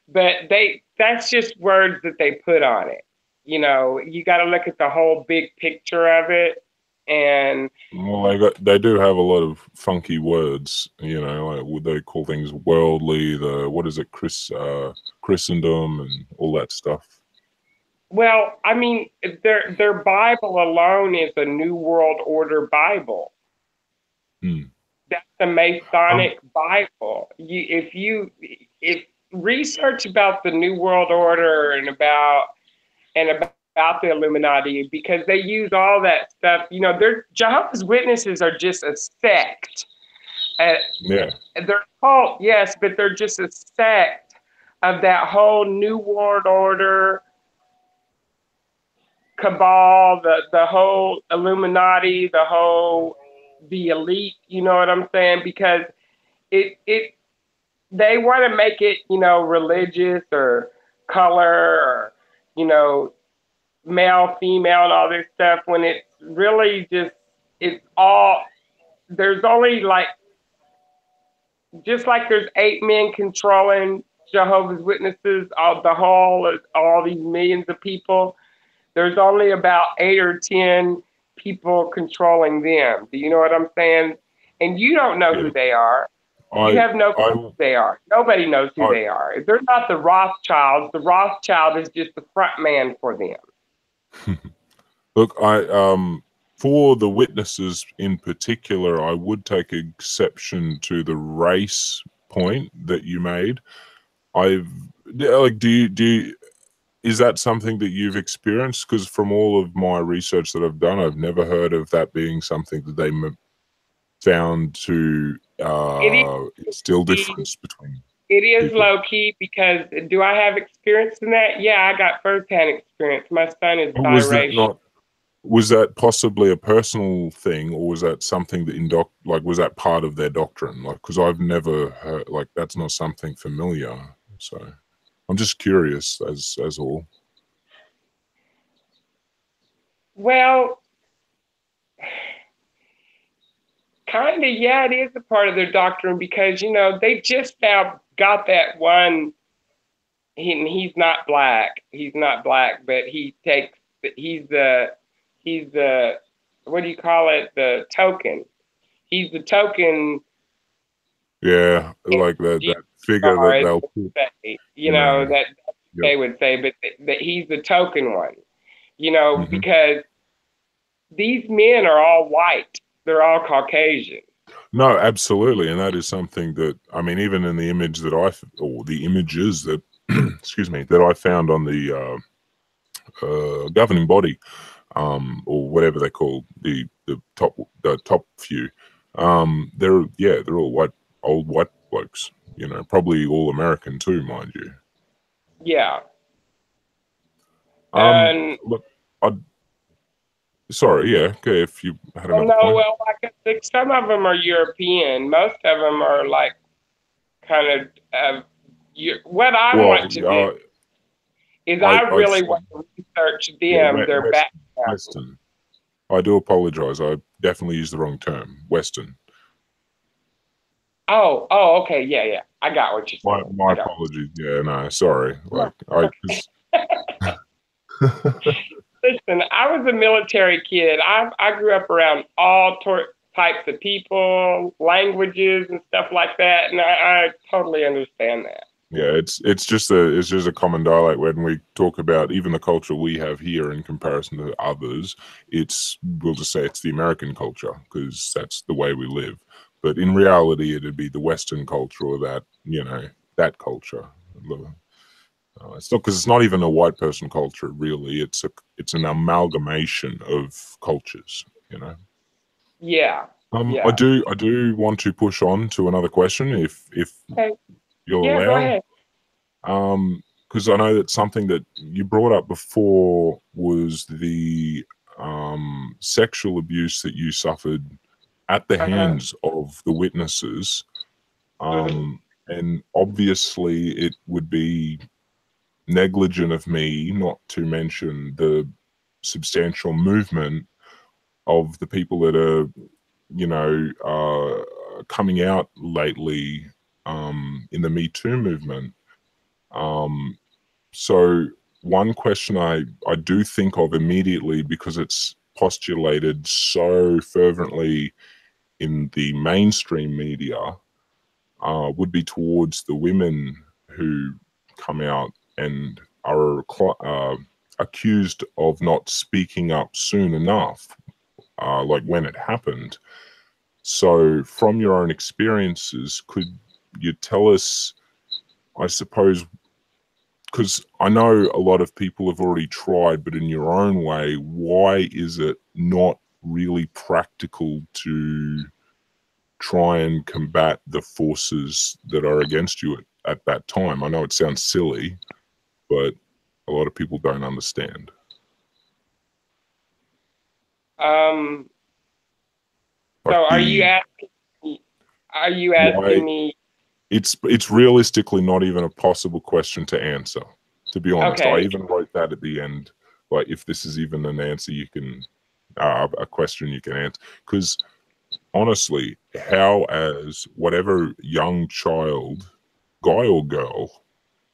But that's just words that they put on it. You know, you got to look at the whole big picture of it. And well, they do have a lot of funky words, you know, like would they call things worldly, Christendom and all that stuff. Well, I mean, their Bible alone is a New World Order Bible. That's the Masonic Bible. If research about the New World Order and about the Illuminati, because they use all that stuff. You know, Jehovah's Witnesses are just a sect. Yeah. They're called, yes, but they're just a sect of that whole New World Order cabal, the whole Illuminati, the elite. You know what I'm saying? Because they want to make it, you know, religious or color or, you know, male, female, and all this stuff when it's really it's all, there's only like, just like there's 8 men controlling Jehovah's Witnesses, all these millions of people, there's only about 8 or 10 people controlling them. Do you know what I'm saying? And you don't know who they are. You have no clue who they are. Nobody knows who they are. If they're not the Rothschilds, the Rothschild is just the front man for them. Look, for the witnesses in particular, I would take exception to the race point that you made. Is that something that you've experienced? Because from all of my research that I've done, I've never heard of that being something that they found to instill difference between. It is low key, because do I have experience in that? Yeah, I got firsthand experience. My son is biracial. Was that possibly a personal thing, or was that something that was that part of their doctrine? Like, because I've never heard, like, that's not something familiar. So I'm just curious as all. Well, kind of, yeah, it is a part of their doctrine, because, you know, they just now got that one, he's not black, but he's the, what do you call it, the token. He's the token. Yeah, like that figure that they'll say, you know, that they would say, but that he's the token one, you know, because these men are all white. They're all Caucasian. No, absolutely. And that is something that, I mean, even in the image that or the images that, excuse me, that I found on the governing body, or whatever they call the top few, they're all old white blokes, you know, probably all American too, mind you. Yeah. Look, sorry, yeah, okay, if you had another point. Well, like I think some of them are European. Most of them are like kind of what I want to do is I really want to research them, their background. Western. I do apologize. I definitely used the wrong term. Western. Oh, okay, yeah. I got what you're saying. My apologies. Yeah, no, sorry. Like Listen, I was a military kid. I grew up around all types of people, languages, and stuff like that, and I totally understand that. Yeah, it's just a common dialect when we talk about even the culture we have here in comparison to others. We'll just say it's the American culture because that's the way we live. But in reality, it'd be the Western culture, or that, you know, that culture. It's not, because it's not even a white person culture, really. It's an amalgamation of cultures, you know. Yeah. I do want to push on to another question, if you're allowed. Go ahead. Because I know that something that you brought up before was the sexual abuse that you suffered at the hands of the witnesses. And obviously it would be negligent of me not to mention the substantial movement of the people that are, you know, coming out lately in the Me Too movement. So one question I do think of immediately, because it's postulated so fervently in the mainstream media, would be towards the women who come out and are accused of not speaking up soon enough, like when it happened. So from your own experiences, could you tell us, I suppose, because I know a lot of people have already tried, but in your own way, why is it not really practical to try and combat the forces that are against you at that time? I know it sounds silly, but a lot of people don't understand. Are you asking me? It's realistically not even a possible question to answer, to be honest. Okay. I even wrote that at the end, like, if this is even an answer you can a question you can answer. Because honestly, how, as whatever young child, guy or girl,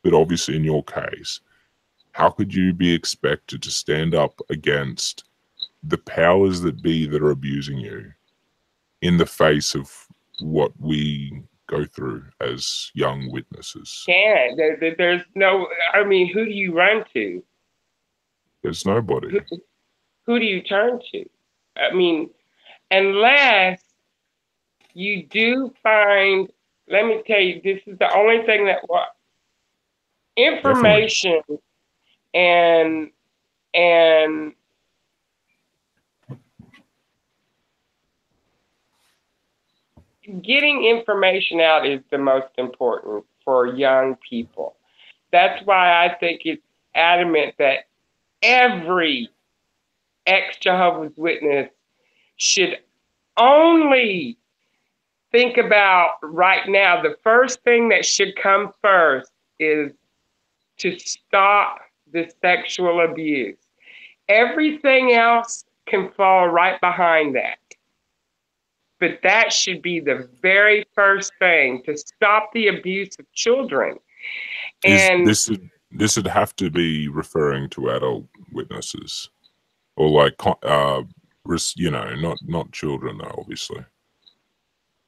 but obviously in your case, how could you be expected to stand up against the powers that be that are abusing you in the face of what we go through as young witnesses? Can't. There's no. I mean, who do you run to? There's nobody. Who do you turn to? I mean, unless you do find. Let me tell you, this is the only thing that information and getting information out is the most important for young people. That's why I think it's adamant that every ex-Jehovah's Witness should only think about right now, the first thing that should come first is to stop the sexual abuse. Everything else can fall right behind that. But that should be the very first thing, to stop the abuse of children. And this would have to be referring to adult witnesses, or like not children though, obviously.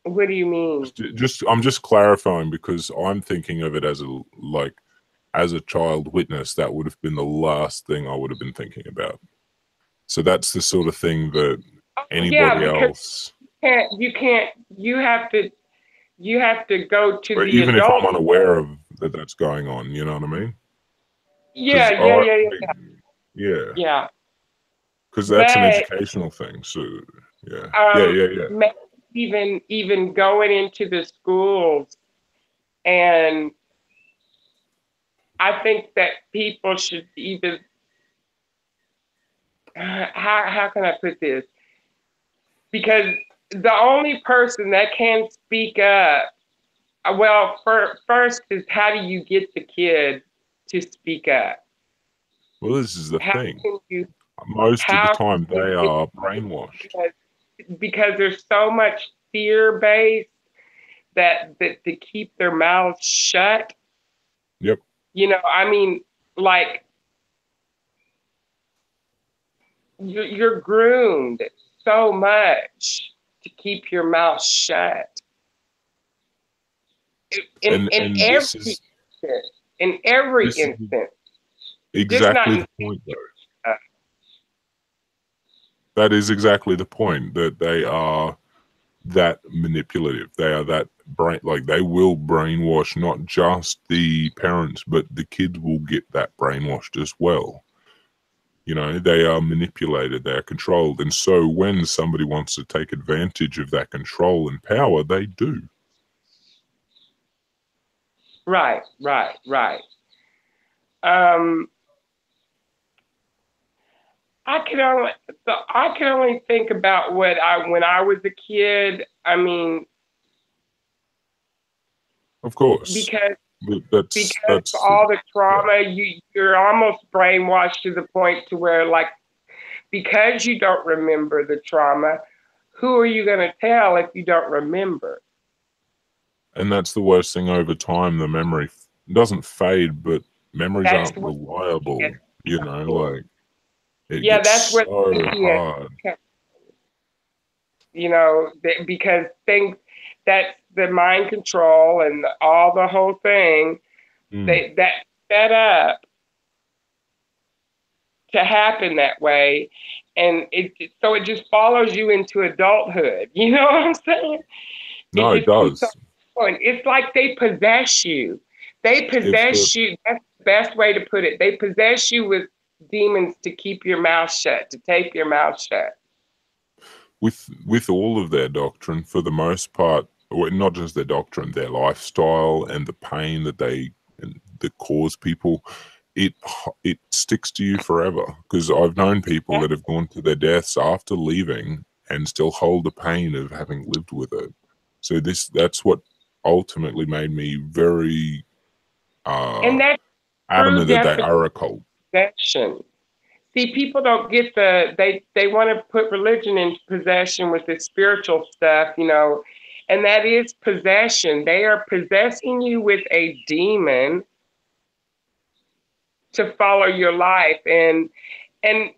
What do you mean? I'm just clarifying, because I'm thinking of it as a child witness, that would have been the last thing I would have been thinking about. So that's the sort of thing that anybody else. You have to go to the even adult. if I'm unaware of that's going on, you know what I mean? Yeah. Because that's an educational thing. So yeah. Even going into the schools, and I think that people should even. How can I put this? Because the only person that can speak up, well, first is, how do you get the kid to speak up? Well, this is the thing. Most of the time, they are brainwashed. Because there's so much fear-based that to keep their mouths shut. Yep. You know, I mean, like, you're groomed so much to keep your mouth shut. In every instance. Exactly the point, though. That is exactly the point, that they are that manipulative. They are that they will brainwash not just the parents, but the kids will get that brainwashed as well. You know, they are manipulated, they are controlled. And so when somebody wants to take advantage of that control and power, they do. Right. I can only think about when I was a kid. I mean, of course, because all the trauma, you're almost brainwashed to the point to where, like, because you don't remember the trauma, who are you going to tell if you don't remember? And that's the worst thing. Over time, the memory doesn't fade, but memories aren't reliable. You know, like, it gets that's where so hard. You know, because that's the mind control and all the whole thing. That set up to happen that way, and so it just follows you into adulthood. You know what I'm saying? No, it does. It's like they possess you. They possess you. That's the best way to put it. They possess you with demons to keep your mouth shut, to tape your mouth shut. With all of their doctrine, for the most part, or not just their doctrine, their lifestyle and the pain that that cause people, it sticks to you forever. Because I've known people that have gone to their deaths after leaving and still hold the pain of having lived with it. So that's what ultimately made me very adamant that they are a cult. Possession. See, people don't get they want to put religion in possession with the spiritual stuff, you know, and that is possession. They are possessing you with a demon to follow your life. And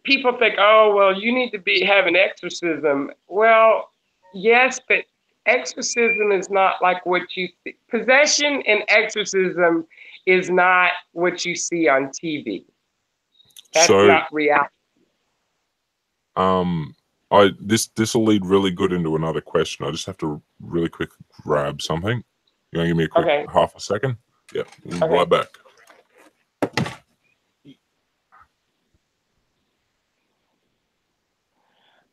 people think, oh, well, you need to have an exorcism. Well, yes, but exorcism is not like what you see. Possession and exorcism is not what you see on TV. That's not reality. This will lead really good into another question. I just have to really quick grab something. You want to give me a quick half a second? Yeah, right back.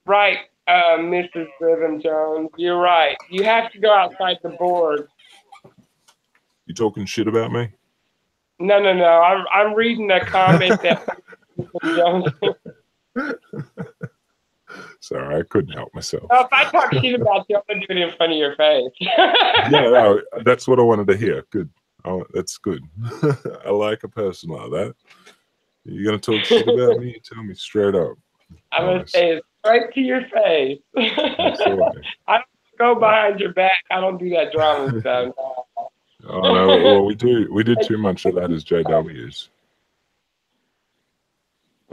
Right, Mrs. Rhythm Jones, you're right. You have to go outside the board. You talking shit about me? No. I'm reading a comment that Mrs. Jones. Sorry, I couldn't help myself. Well, if I talk shit about you, I'm gonna do it in front of your face. Yeah, no, that's what I wanted to hear. Good. Oh, that's good. I like a person like that. You're gonna talk shit about me? Tell me straight up. I'm gonna say it straight to your face. I don't go behind your back. I don't do that drama stuff. Oh no, well we did too much of that as JWs.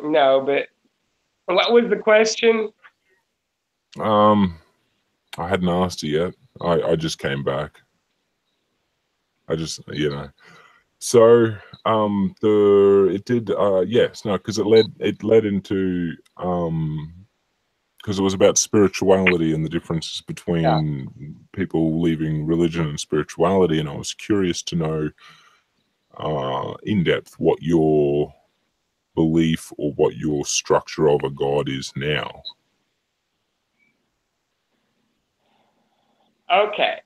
No, but what was the question? I hadn't asked you yet. I just came back. I just, you know. So yes, no, because it led into because it was about spirituality and the differences between people leaving religion and spirituality, and I was curious to know in depth what your belief or what your structure of a God is now. Okay.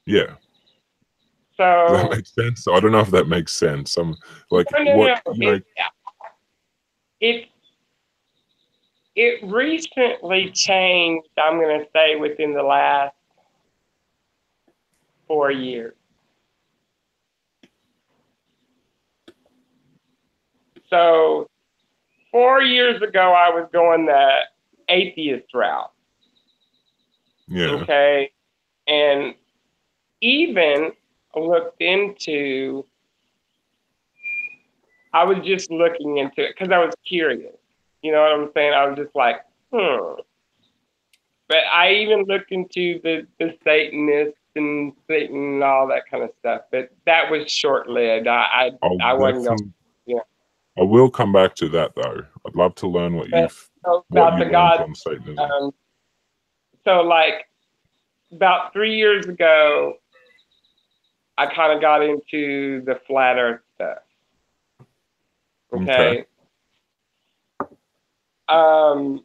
Yeah. So does that make sense? I don't know if that makes sense. I'm like, it recently changed. I'm going to say within the last 4 years. So 4 years ago, I was going the atheist route. Yeah. Okay. And even looked into, I was just looking into it because I was curious. You know what I'm saying? I was just like, But I even looked into the Satanists and Satan and all that kind of stuff. But that was short-lived. I wasn't going. Yeah. I will come back to that though. I'd love to learn what you learned on Satanism. So like about 3 years ago, I kind of got into the flat earth stuff. Okay. And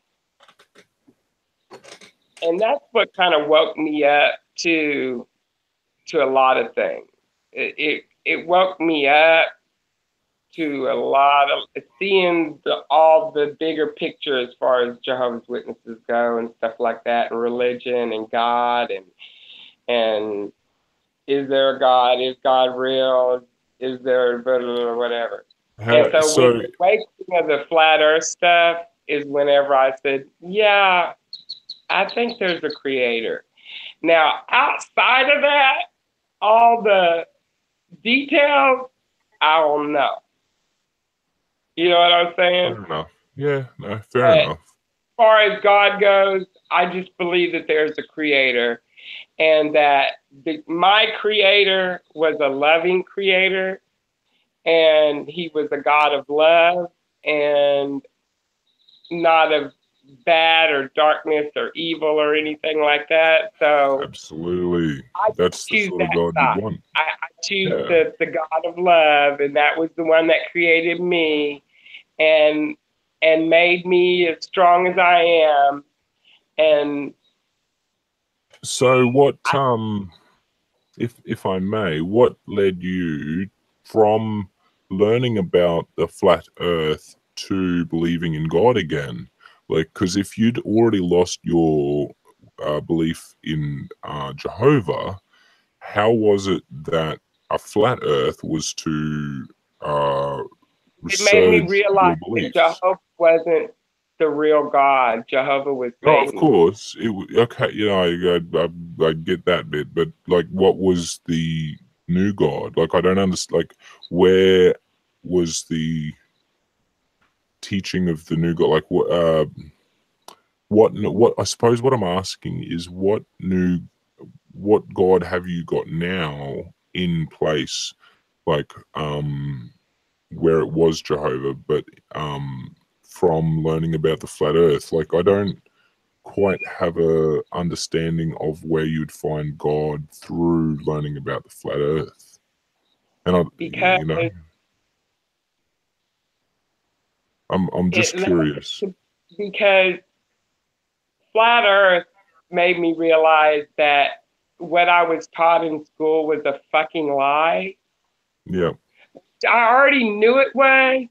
that's what kind of woke me up to a lot of things. It woke me up to a lot of seeing all the bigger picture as far as Jehovah's Witnesses go and stuff like that, and religion and God and is there a God? Is God real? Is there whatever? And so the waking of the flat earth stuff is whenever I said, yeah, I think there's a creator. Now, outside of that, all the details, I don't know. You know what I'm saying? Fair enough. Yeah, no, fair enough. As far as God goes, I just believe that there's a creator, and that my creator was a loving creator, and he was a God of love and not of bad or darkness or evil or anything like that. So absolutely, that's the sort of God you want. I choose the God of love, and that was the one that created me and made me as strong as I am. And so what if I may, what led you from learning about the flat earth to believing in God again? Like, because if you'd already lost your belief in Jehovah, how was it that a flat earth was to it made me surge your realize that beliefs. Jehovah wasn't the real God. Jehovah was No, Satan. of course. Okay, you know, I get that bit, but like, what was the new God? Like, I don't understand. Like, where was the teaching of the new God? Like, what? I suppose what I'm asking is, what God have you got now in place? Like, where it was Jehovah, but from learning about the flat Earth, like, I don't quite have a understanding of where you'd find God through learning about the flat Earth, and Because I'm just curious. Because flat Earth made me realize that what I was taught in school was a fucking lie. Yeah, I already knew it was,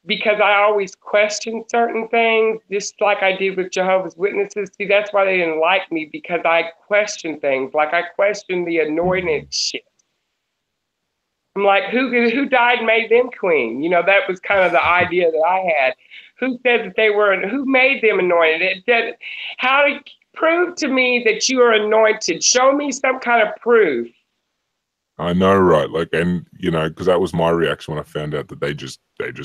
because I always questioned certain things, just like I did with Jehovah's Witnesses. See, that's why they didn't like me, because I questioned things. Like, I questioned the anointed shit. I'm like, who died and made them queen? You know, that was kind of the idea that I had. Who said that they were? Who made them anointed? How to prove to me that you are anointed? Show me some kind of proof. I know, right? Like, and you know, because that was my reaction when I found out that they just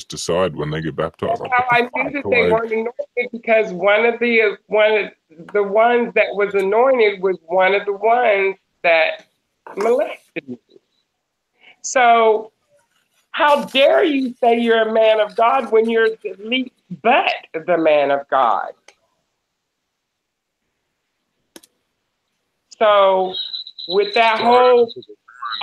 decide when they get baptized. That's Like, how I knew that they weren't anointed, because one of the ones that was anointed was one of the ones that molested me. So how dare you say you're a man of God when you're the least but the man of God? So with that whole,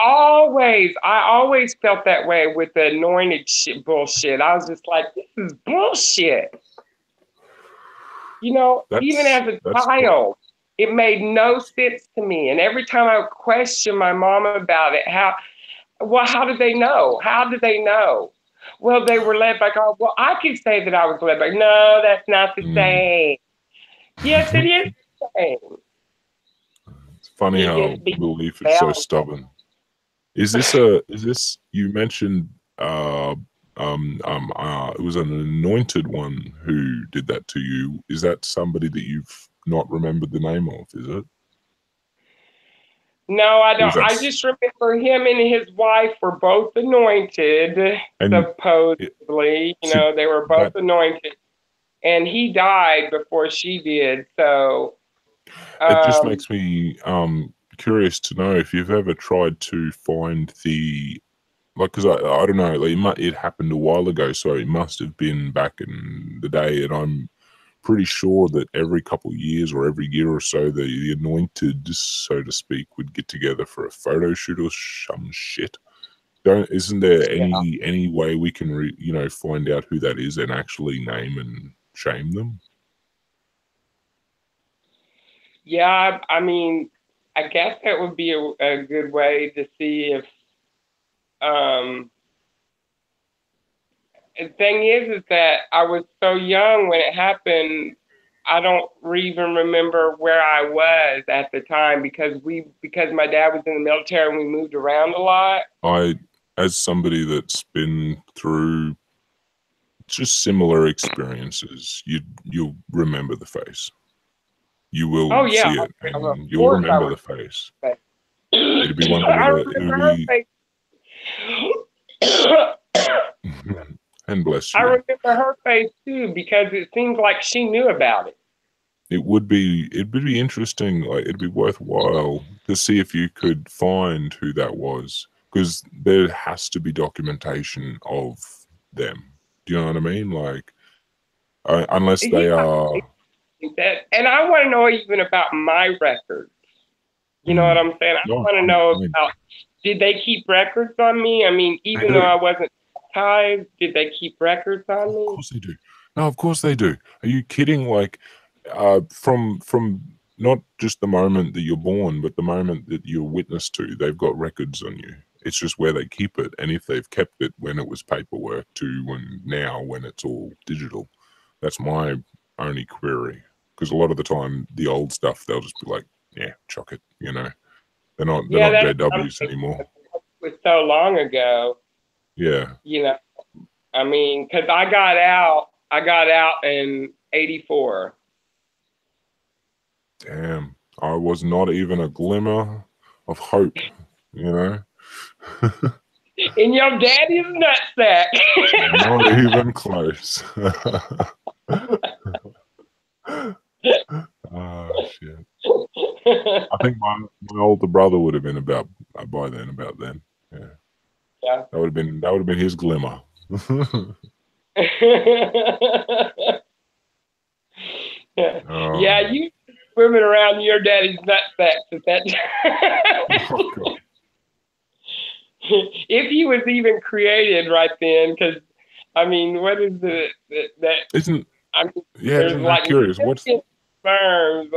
I always felt that way with the anointed shit bullshit. I was just like, this is bullshit. You know, even as a child, it made no sense to me. And every time I would question my mom about it, how did they know? How did they know? Well, they were led by God. Well, I could say that I was led by. No, that's not the same. Yes, it is the same. It's funny how belief is so stubborn. Is this you mentioned? It was an anointed one who did that to you. Is that somebody that you've not remembered the name of? Is it? No, I don't. I just remember him and his wife were both anointed, supposedly. You know, they were both anointed, and he died before she did. So it just makes me curious to know if you've ever tried to find the, like, because I don't know, like, it happened a while ago, so it must have been back in the day, and I'm pretty sure that every couple of years or every year or so, the anointed, so to speak, would get together for a photo shoot or some shit. Isn't there any way we can find out who that is and actually name and shame them? Yeah, I mean, I guess that would be a good way to see if. The thing is that I was so young when it happened. I don't even remember where I was at the time, because my dad was in the military and we moved around a lot. As somebody that's been through just similar experiences, you'll remember the face. You will see it, and you'll remember the face. It'd be one of the. And bless you. I remember her face too, because it seems like she knew about it. It'd be interesting. Like, it'd be worthwhile to see if you could find who that was, because there has to be documentation of them. Do you know what I mean? Like, unless they are. And I want to know even about my records. You know what I'm saying? I want to know about, did they keep records on me? I mean, even though I wasn't baptized, did they keep records on me? Of course they do. No, of course they do. Are you kidding? Like, from not just the moment that you're born, but the moment that you're witness to, they've got records on you. It's just where they keep it, and if they've kept it when it was paperwork to now when it's all digital. That's my only query. Because a lot of the time, the old stuff, they'll just be like, yeah, chuck it, you know. They're not JWs anymore. It was so long ago. Yeah. You know. I mean, because I got out in '84. Damn, I was not even a glimmer of hope, you know? In your daddy's nutsack. Not even close. Oh, shit. I think my older brother would have been about by then, about then. Yeah. Yeah. That would have been his glimmer. Yeah, you swimming around your daddy's nutsack at that Oh, God. if he was even created right then, because I mean, what is that? Isn't there's isn't that like curious? sperms.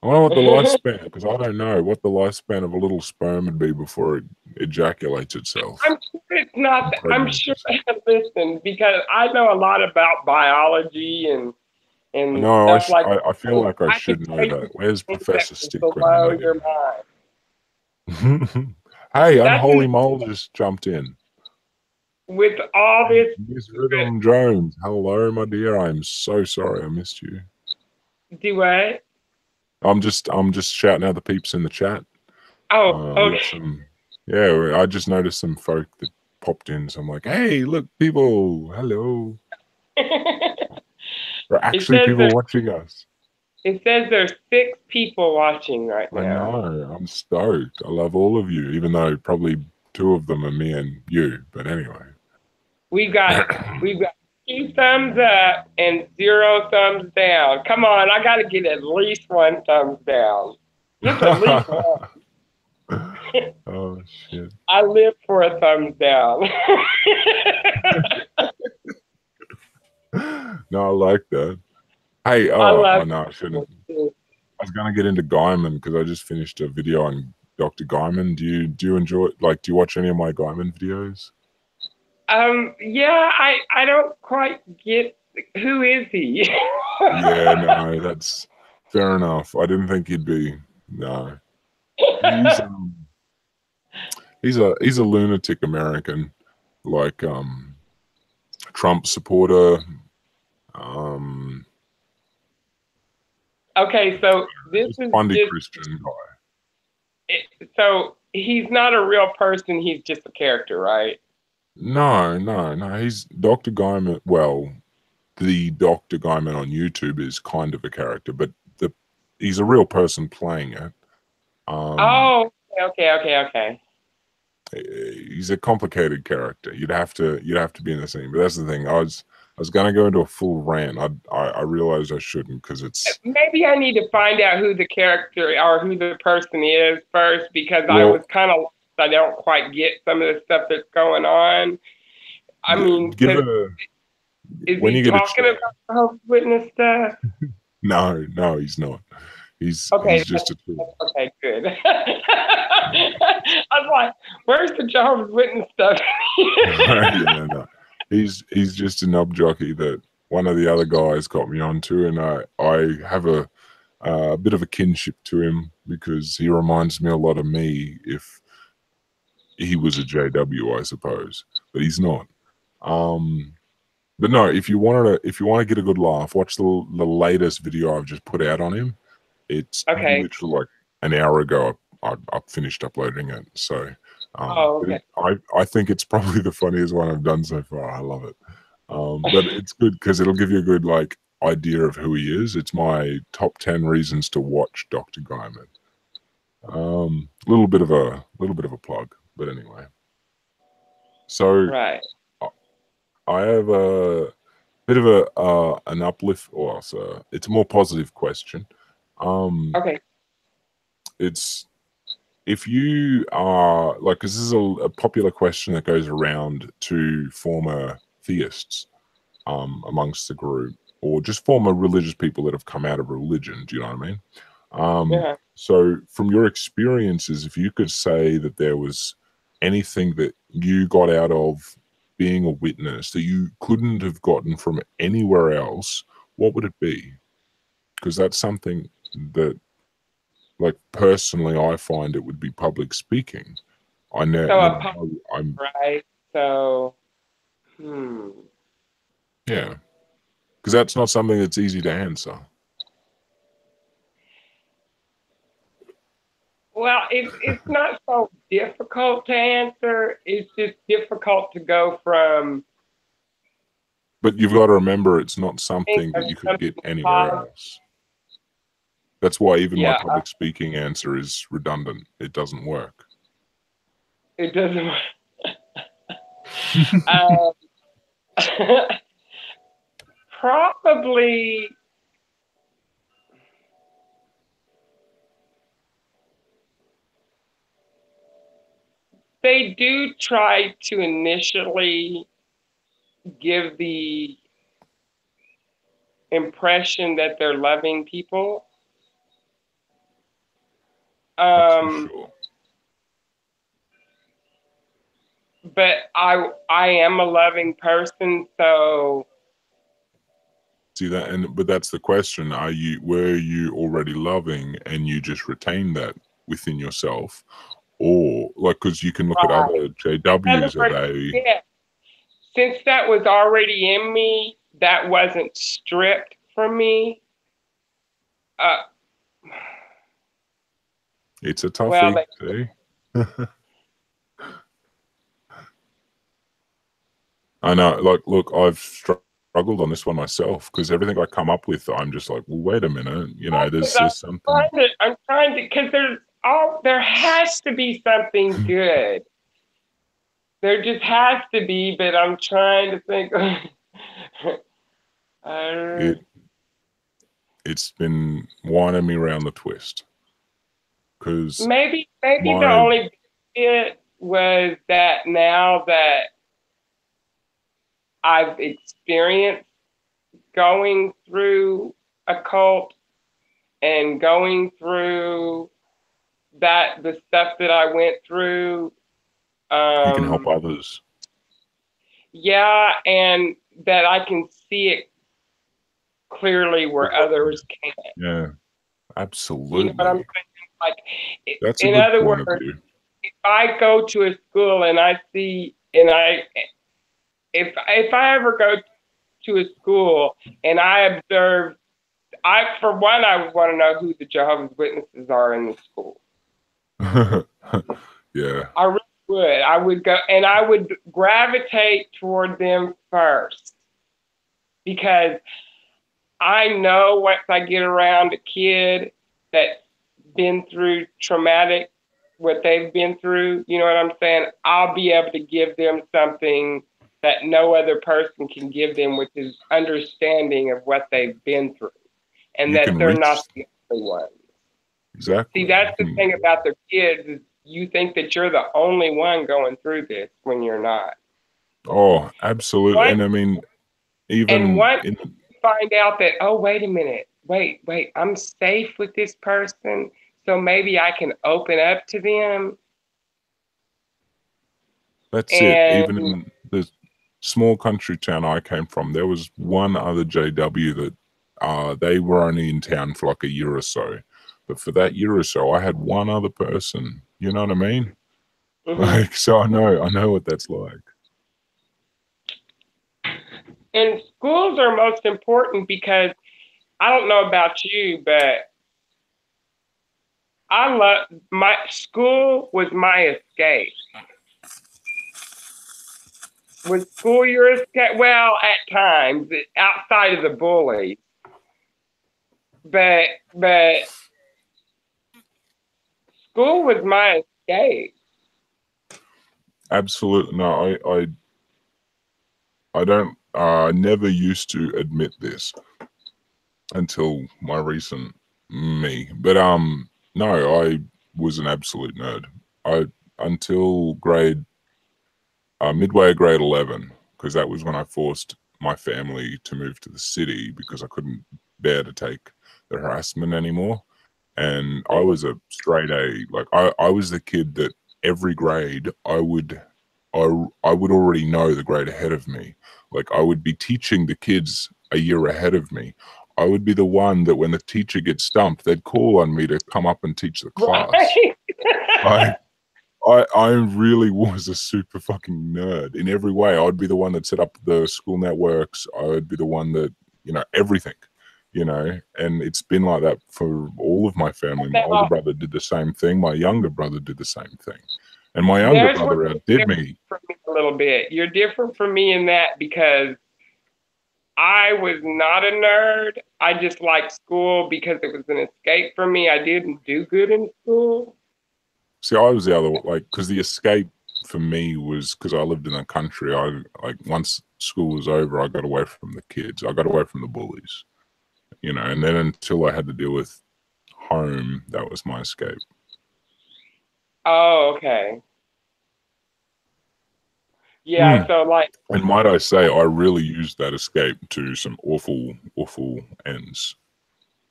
I wonder what the lifespan, because I don't know what the lifespan of a little sperm would be before it ejaculates itself. I'm sure it's not. I'm sure. Listen, because I know a lot about biology and No, stuff like. I feel like I can should know tell you that. Where's things Professor that Stick will when you blow need your him? mind. Hey, That's Unholy Mole just jumped in. with all this. Miss Rhythm Jones, hello, my dear. I'm so sorry I missed you. Do what? I'm just shouting out the peeps in the chat. Oh, We okay. got some. Yeah, I just noticed some folk that popped in. So I'm like, hey, look, people, hello. There are actually people watching us. It says there's 6 people watching right now. I know. I'm stoked. I love all of you, even though probably 2 of them are me and you. But anyway, we've got 2 thumbs up and 0 thumbs down. Come on, I got to get at least 1 thumbs down. Just at least 1. Oh shit! I live for a thumbs down. No, I like that. Hey, no, I shouldn't. I was gonna get into Guyman because I just finished a video on Dr. Guyman. Do you enjoy? Like, do you watch any of my Guyman videos? Yeah, I don't quite get who is he. Yeah, no, that's fair enough. I didn't think he'd be. No, he's a lunatic American, like Trump supporter. Okay, so this is funny Christian guy. So he's not a real person. He's just a character, right? No. He's Dr. Guyman. Well, the Dr. Guyman on YouTube is kind of a character, but he's a real person playing it. Oh, okay. He's a complicated character. You'd have to be in the scene. But that's the thing. I was gonna go into a full rant. I realized I shouldn't because it's. Maybe I need to find out who the character or who the person is first, because I was kind of. I don't quite get some of the stuff that's going on. I mean, is he talking about Jehovah's Witness stuff? No, he's not. He's just a tool. Okay, good. I was like, where's the Jehovah's Witness stuff? No. He's just a knob jockey that one of the other guys got me onto, and I have a bit of a kinship to him because he reminds me a lot of me if he was a JW, I suppose, but he's not. But no, if you want to get a good laugh, watch the latest video I've just put out on him. It's literally like an hour ago. I finished uploading it, so I think it's probably the funniest one I've done so far. I love it, but it's good because it'll give you a good idea of who he is. It's my top 10 reasons to watch Dr. Guyman. Little bit of a plug, but anyway. So I have a bit of an uplift, or it's a more positive question. It's if you are because this is a popular question that goes around to former theists amongst the group, or just former religious people that have come out of religion. Do you know what I mean? So from your experiences, if you could say that there was anything that you got out of being a witness that you couldn't have gotten from anywhere else, what would it be? Because that's something that, personally, I find it would be public speaking. I know. Right. So Yeah, because that's not something that's easy to answer. Well, it's not so difficult to answer. It's just difficult to go from. But you've got to remember, it's not something that you could get anywhere else. That's why even my public speaking answer is redundant. It doesn't work. It doesn't work. Probably. They do try to initially give the impression that they're loving people. That's for sure. But I am a loving person, so see that, but that's the question. Were you already loving and you just retained that within yourself, or like, because you can look at other JWs, are they? Yeah. Since that was already in me, that wasn't stripped from me. It's a toughie. I know. Like, look, I've struggled on this one myself because everything I come up with, I'm just like, well, wait a minute, you know, there's something. I'm trying to, because there has to be something good. There just has to be, but I'm trying to think. It's been winding me around the twist. Because maybe the only bit was that now that I've experienced going through a cult and going through the stuff that I went through. You can help others. Yeah, and that I can see it clearly where others can't. Yeah, absolutely. You know what I'm saying? Like, that's in other words, if I go to a school and I see, and if I ever go to a school and I observe, for one, I would want to know who the Jehovah's Witnesses are in the school. Yeah. I really would. I would go and I would gravitate toward them first, because I know once I get around a kid that's been through traumatic, what they've been through, you know what I'm saying? I'll be able to give them something that no other person can give them, which is understanding of what they've been through, and that they're not the only ones. Exactly. See, that's the thing about the kids, is you think that you're the only one going through this when you're not. Oh, absolutely. And I mean, even once you find out that, oh, wait a minute, wait, I'm safe with this person, so maybe I can open up to them. That's it. Even in the small country town I came from, there was one other JW that they were only in town for like a year or so. But for that year or so, I had one other person. You know what I mean? Like, so I know what that's like. And schools are most important, because I don't know about you, but my school was my escape. Was school your escape? Well, at times, outside of the bullies. But school was my escape. Absolutely. No, I don't, never used to admit this until my recent me. But, no, I was an absolute nerd. Until midway grade 11, because that was when I forced my family to move to the city because I couldn't bear to take the harassment anymore. And I was a straight A. Like, I was the kid that every grade I would already know the grade ahead of me. Like, I would be teaching the kids a year ahead of me. I would be the one that when the teacher gets stumped, they'd call on me to come up and teach the class. I really was a super fucking nerd in every way. I'd be the one that set up the school networks. I'd be the one that, you know, everything, you know, and it's been like that for all of my family. My older brother did the same thing. My younger brother did the same thing. And my younger brother outdid me. From me a little bit. You're different from me in that because I was not a nerd. I just liked school because it was an escape for me. I didn't do good in school. See, I was the other, like, because the escape for me was because I lived in the country. Like, once school was over, I got away from the kids. I got away from the bullies, you know, and then until I had to deal with home, that was my escape. Oh, okay. Yeah, so like... And might I say, I really used that escape to some awful, awful ends.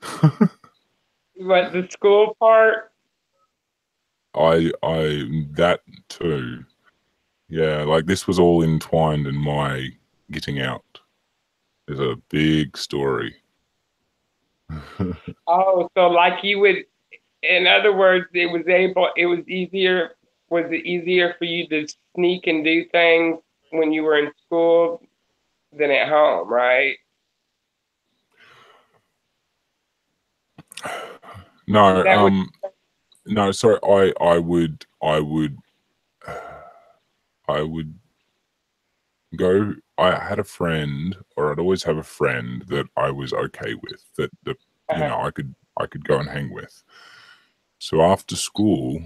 But the school part? That too. Yeah, like this was all entwined in my getting out. There's a big story. Oh, so like you would, in other words, was it easier for you to sneak and do things when you were in school than at home, right? No, no, sorry, I would go. I had a friend, or I'd always have a friend that I was okay with, that you know, I could go and hang with. So after school,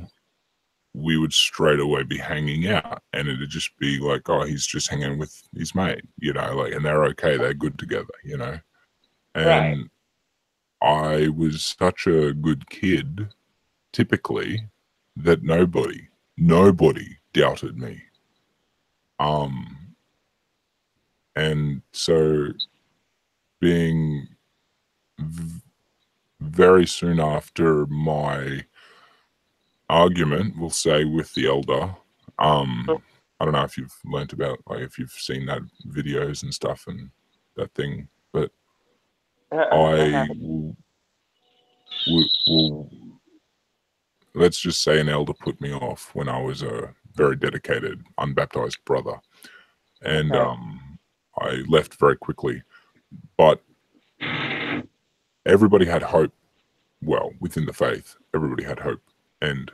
we would straight away be hanging out, and it'd just be like, oh, he's just hanging with his mate, you know, like, and they're okay, they're good together, you know. And I was such a good kid, typically, that nobody doubted me. And so being very soon after my argument, we'll say, with the elder, I don't know if you've learnt about, like, if you've seen that videos and stuff and that thing, but I will, let's just say an elder put me off when I was a very dedicated, unbaptized brother. And I left very quickly. But everybody had hope. Well, within the faith, everybody had hope. And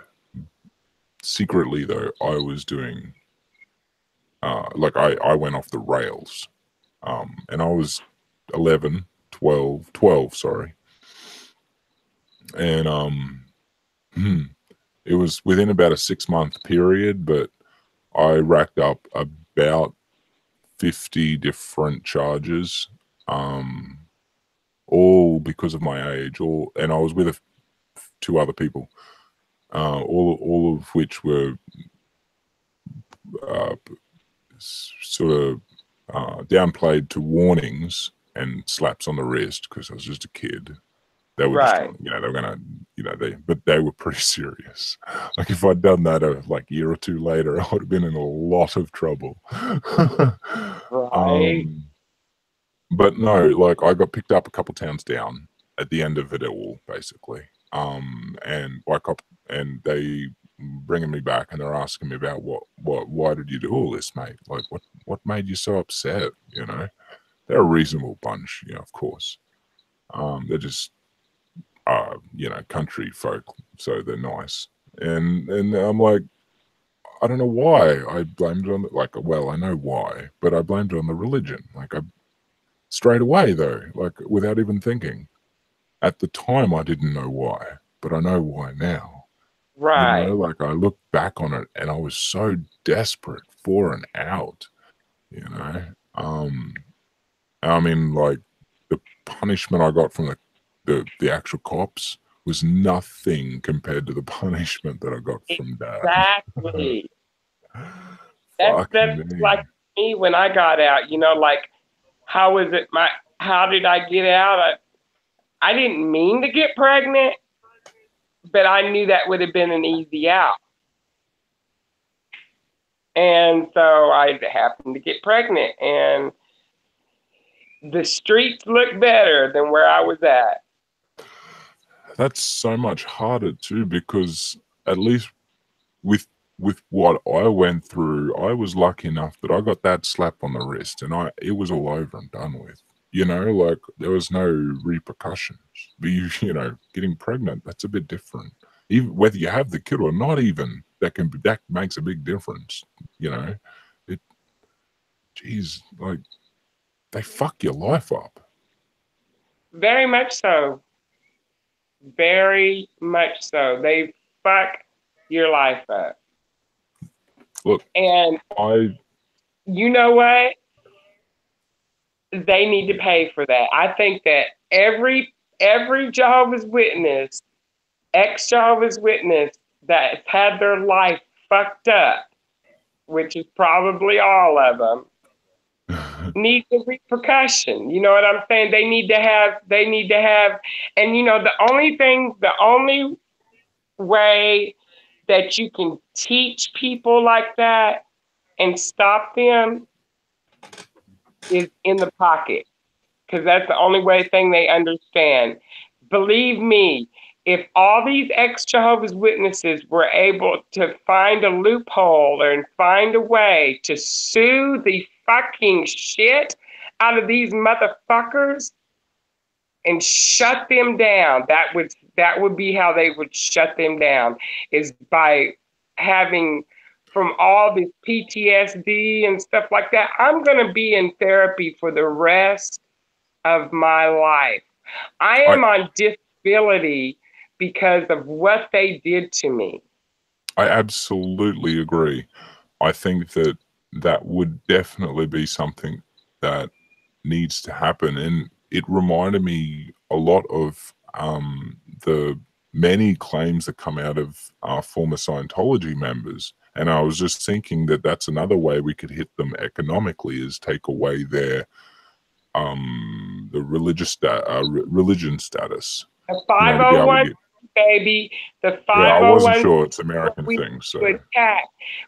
secretly, though, I was doing, like, I went off the rails. And I was 11, 12, sorry. And it was within about a 6-month period, but I racked up about 50 different charges, all because of my age, and I was with two other people, all of which were sort of downplayed to warnings and slaps on the wrist because I was just a kid. They were just trying, you know, they were gonna, you know, but they were pretty serious. Like, if I'd done that like a year or two later, I would have been in a lot of trouble. But no, like, I got picked up a couple towns down at the end of it all, basically. And and they bringing me back, and they're asking me about why did you do all this, mate? Like, what made you so upset? You know, they're a reasonable bunch, you know, of course. They're just, you know, country folk, so they're nice. And I'm like, I don't know why I blamed it on, like, well, I know why, but I blamed it on the religion. Like, straight away, though, like, without even thinking. At the time, I didn't know why, but I know why now. Right. You know, like, I look back on it, and I was so desperate for an out, you know. I mean, like, the punishment I got from the actual cops was nothing compared to the punishment that I got from Dad. Exactly. That's like me when I got out, you know, like, how did I get out? I didn't mean to get pregnant, but I knew that would have been an easy out. And so I happened to get pregnant, and the streets look better than where I was at. That's so much harder too, because at least with with what I went through, I was lucky enough that I got that slap on the wrist, and it was all over and done with. You know, like there was no repercussions. But you know, getting pregnant, that's a bit different. Even whether you have the kid or not, even that makes a big difference. You know, geez, like they fuck your life up. Very much so. Very much so. They fuck your life up. Look, and you know what? They need to pay for that. I think that every Jehovah's Witness, ex-Jehovah's Witness that's had their life fucked up, which is probably all of them, need the repercussion. You know what I'm saying? They need to have, and you know, the only way that you can teach people like that and stop them is in the pocket, because that's the only thing they understand. Believe me, if all these ex-Jehovah's Witnesses were able to find a loophole and find a way to sue the fucking shit out of these motherfuckers and shut them down, that would be how they would shut them down, is by having from all this PTSD and stuff like that. I'm going to be in therapy for the rest of my life. I am on disability because of what they did to me. I absolutely agree. I think that would definitely be something that needs to happen. And it reminded me a lot of the many claims that come out of former Scientology members. And I was just thinking that that's another way we could hit them economically, is take away their the religion status. The 501, baby. The 501. Yeah, I wasn't sure it's American thing. So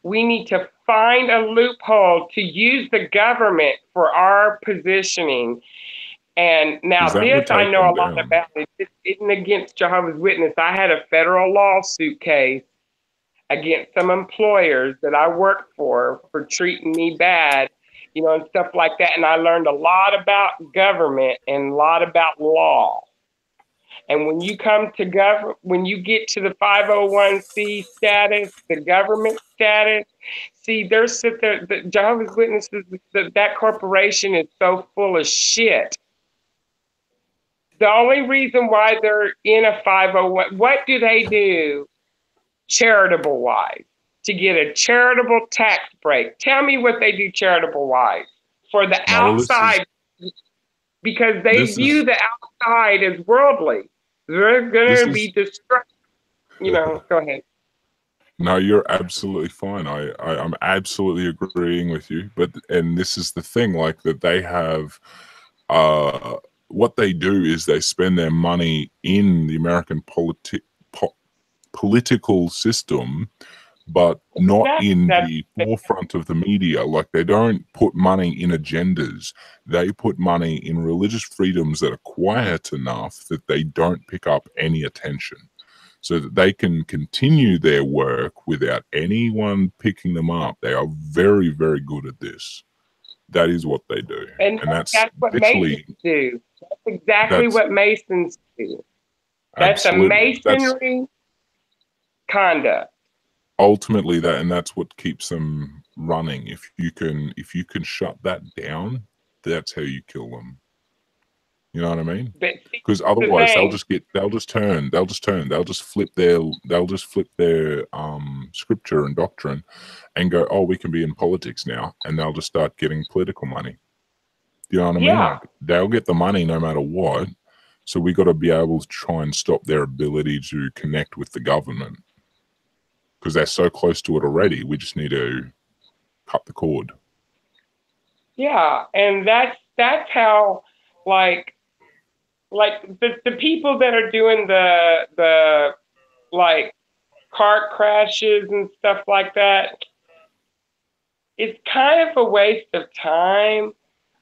we need to find a loophole to use the government for our positioning. And now this I know a lot about. It isn't against Jehovah's Witness. I had a federal lawsuit case against some employers that I worked for treating me bad, you know, and stuff like that. And I learned a lot about government and a lot about law. And when you come to when you get to the 501c status, the government status, see, the Jehovah's Witnesses, that corporation is so full of shit. The only reason why they're in a 501, what do they do charitable wise to get a charitable tax break? Tell me what they do charitable wise for the outside, because they view the outside as worldly. They're going to be destructive. You know, go ahead. No, you're absolutely fine. I'm absolutely agreeing with you. And this is the thing, like, that they have, what they do is they spend their money in the American political system, but not in the forefront of the media. Like, they don't put money in agendas. They put money in religious freedoms that are quiet enough that they don't pick up any attention, so that they can continue their work without anyone picking them up. They are very, very good at this. That is what they do. And that's what Masons do. That's exactly what Masons do. That's a masonry conduct. Ultimately, that's what keeps them running. If you can shut that down, that's how you kill them. You know what I mean? Because otherwise they'll just flip their scripture and doctrine and go, oh, we can be in politics now, and they'll just start getting political money. You know what I mean? Like, they'll get the money no matter what. So we got to be able to try and stop their ability to connect with the government, because they're so close to it already. We just need to cut the cord. Yeah, and that's how, like the people that are doing the like car crashes and stuff like that, it's kind of a waste of time.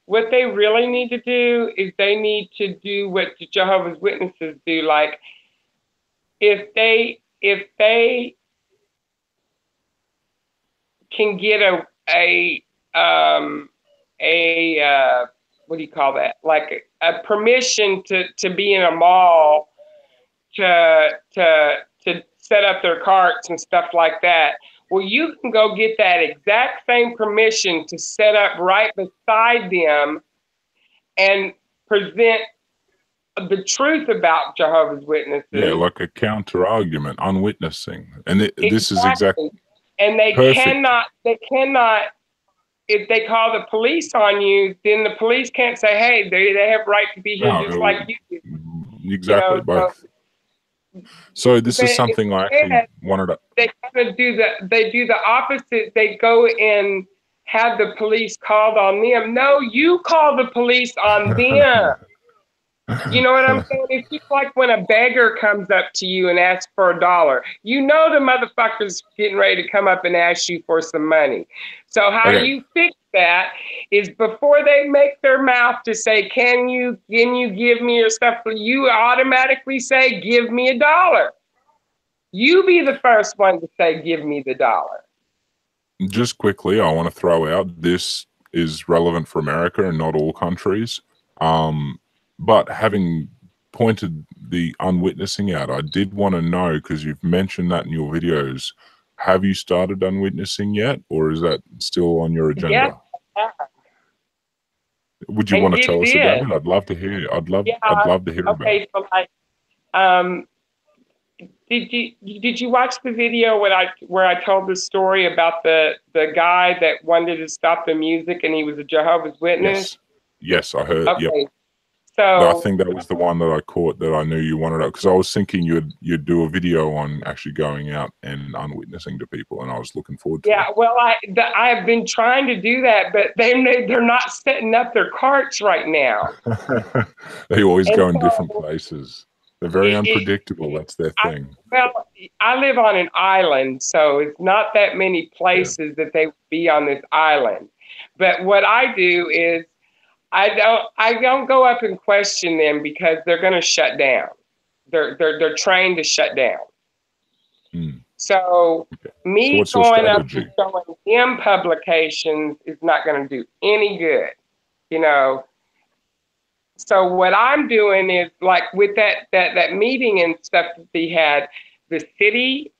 What they really need to do is they need to do what the Jehovah's Witnesses do. Like, if they can get what do you call that? Like a permission to be in a mall to set up their carts and stuff like that. Well, you can go get that exact same permission to set up right beside them and present the truth about Jehovah's Witnesses. Yeah, like a counter argument, unwitnessing, and this is Exactly. And they cannot, if they call the police on you, then the police can't say, hey, they have right to be here just like you do. Exactly, You know, both. So this is something I actually wanted to... They kind of do the opposite. They go and have the police called on them. No, you call the police on them. You know what I'm saying? It's just like when a beggar comes up to you and asks for $1. You know the motherfucker's getting ready to come up and ask you for some money. So how you fix that is before they make their mouth to say, can you give me your stuff? You automatically say, give me $1. You be the first one to say, give me the $1. Just quickly, I want to throw out, this is relevant for America and not all countries. But having pointed the unwitnessing out, I did want to know, because you've mentioned that in your videos, have you started unwitnessing yet, or is that still on your agenda? Yeah. Would you want to tell us about it? I'd love to hear. I'd love to hear about it. So like, did you watch the video where I told the story about the guy that wanted to stop the music and he was a Jehovah's Witness? Yes, I heard. Okay. Yep. So I think that was the one that I caught, that I knew you wanted to, because I was thinking you'd do a video on actually going out and unwitnessing to people, and I was looking forward to it. Yeah, well, I've been trying to do that, but they're not setting up their carts right now. They always go in different places. They're very unpredictable. That's their thing. Well, I live on an island, so it's not that many places that they would be on this island. But what I do is I don't go up and question them, because they're going to shut down. They're trained to shut down. So me going up and showing them publications is not going to do any good, you know. So what I'm doing is, like with that meeting and stuff that they had, the city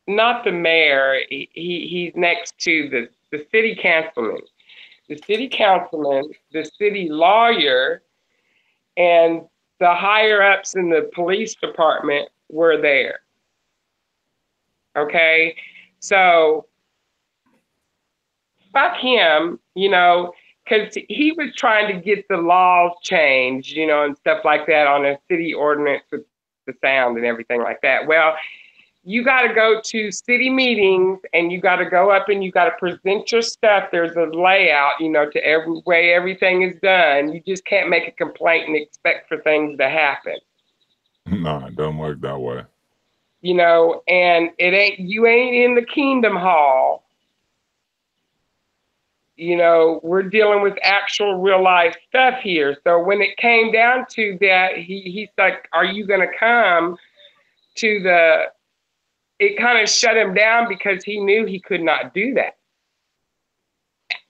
not the mayor, he's next to the city councilman. The city councilman, the city lawyer, and the higher ups in the police department were there. Okay, so fuck him, you know, because he was trying to get the laws changed, you know, and stuff like that on a city ordinance with the sound and everything like that. Well, you got to go to city meetings and you got to go up and you got to present your stuff. There's a layout, you know, to every way everything is done. You just can't make a complaint and expect for things to happen. No, it don't work that way. You know, and you ain't in the Kingdom Hall. You know, we're dealing with actual real life stuff here. So when it came down to that, he's like, are you going to come to the... It kind of shut him down, because he knew he could not do that.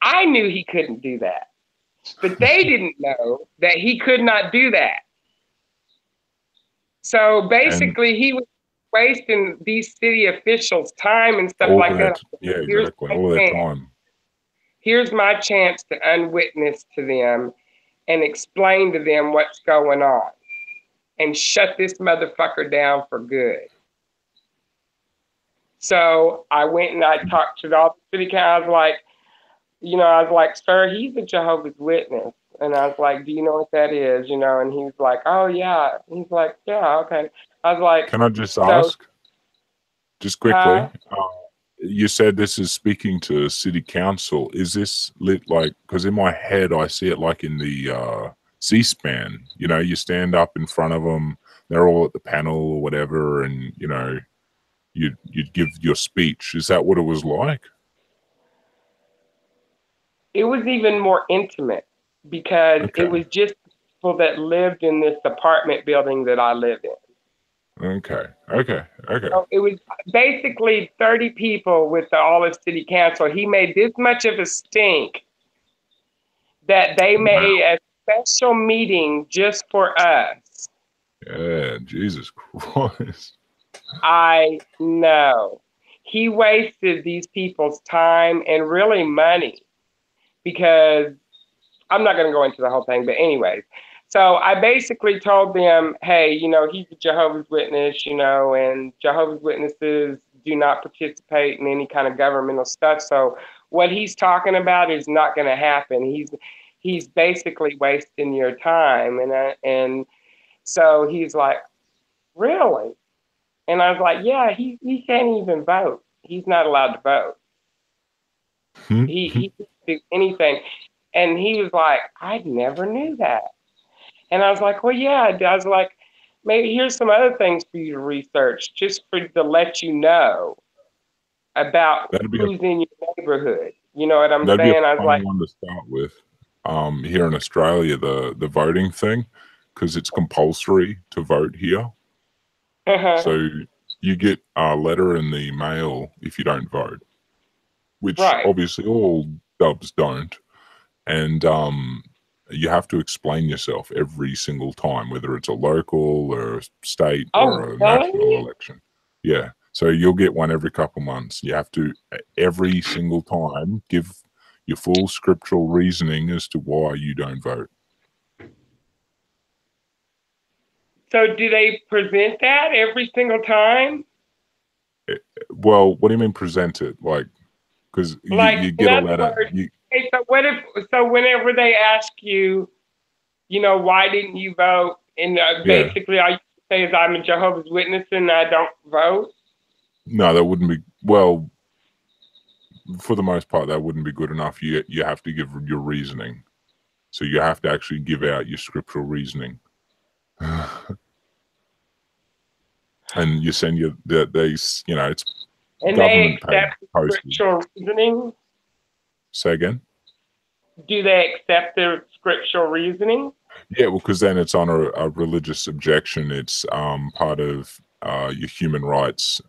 I knew he couldn't do that, but they didn't know that he could not do that. So basically, he was wasting these city officials' time and stuff like that. Yeah, exactly. All their time. Here's my chance to unwitness to them and explain to them what's going on and shut this motherfucker down for good. So I went and I talked to all the city council. I was like, sir, he's a Jehovah's Witness. And I was like, do you know what that is? You know, and he was like, oh, yeah. He's like, yeah, okay. I was like, can I just ask, just quickly, you said this is speaking to city council. Is this lit like, because in my head, I see it like in the C-SPAN, you know, you stand up in front of them, they're all at the panel or whatever, and, you know, you'd give your speech. Is that what it was like? It was even more intimate, because it was just people that lived in this apartment building that I live in. Okay. So it was basically 30 people with the Olive City Council. He made this much of a stink that they made a special meeting just for us. Yeah, Jesus Christ. I know. He wasted these people's time and really money because I'm not going to go into the whole thing, but anyways. So I basically told them, hey, he's a Jehovah's Witness, and Jehovah's Witnesses do not participate in any kind of governmental stuff. So what he's talking about is not going to happen. He's basically wasting your time, and so he's like, really? And I was like, yeah, he can't even vote. He's not allowed to vote. He can't do anything. And he was like, I never knew that. And I was like, well, yeah. I was like, maybe here's some other things for you to research, just to let you know about who's in your neighborhood. You know what I'm that'd saying? be I a was fun like, one to start with. Here in Australia, the voting thing, because it's compulsory to vote here. So you get a letter in the mail if you don't vote, which obviously all dubs don't. And you have to explain yourself every single time, whether it's a local or a state or a national election. Yeah. So you'll get one every couple months. You have to, every single time, give your full scriptural reasoning as to why you don't vote. So do they present that every single time? Well, what do you mean present it? Like, because you get a letter. Okay, so whenever they ask you, why didn't you vote? And basically all you say is I'm a Jehovah's Witness and I don't vote. No, that wouldn't be, well, for the most part, that wouldn't be good enough. You have to give your reasoning. So you have to actually give out your scriptural reasoning. And you send it's and government they paid postage. Scriptural reasoning? Say again? Do they accept their scriptural reasoning? Yeah, well, because then it's on a religious objection. It's part of your human rights,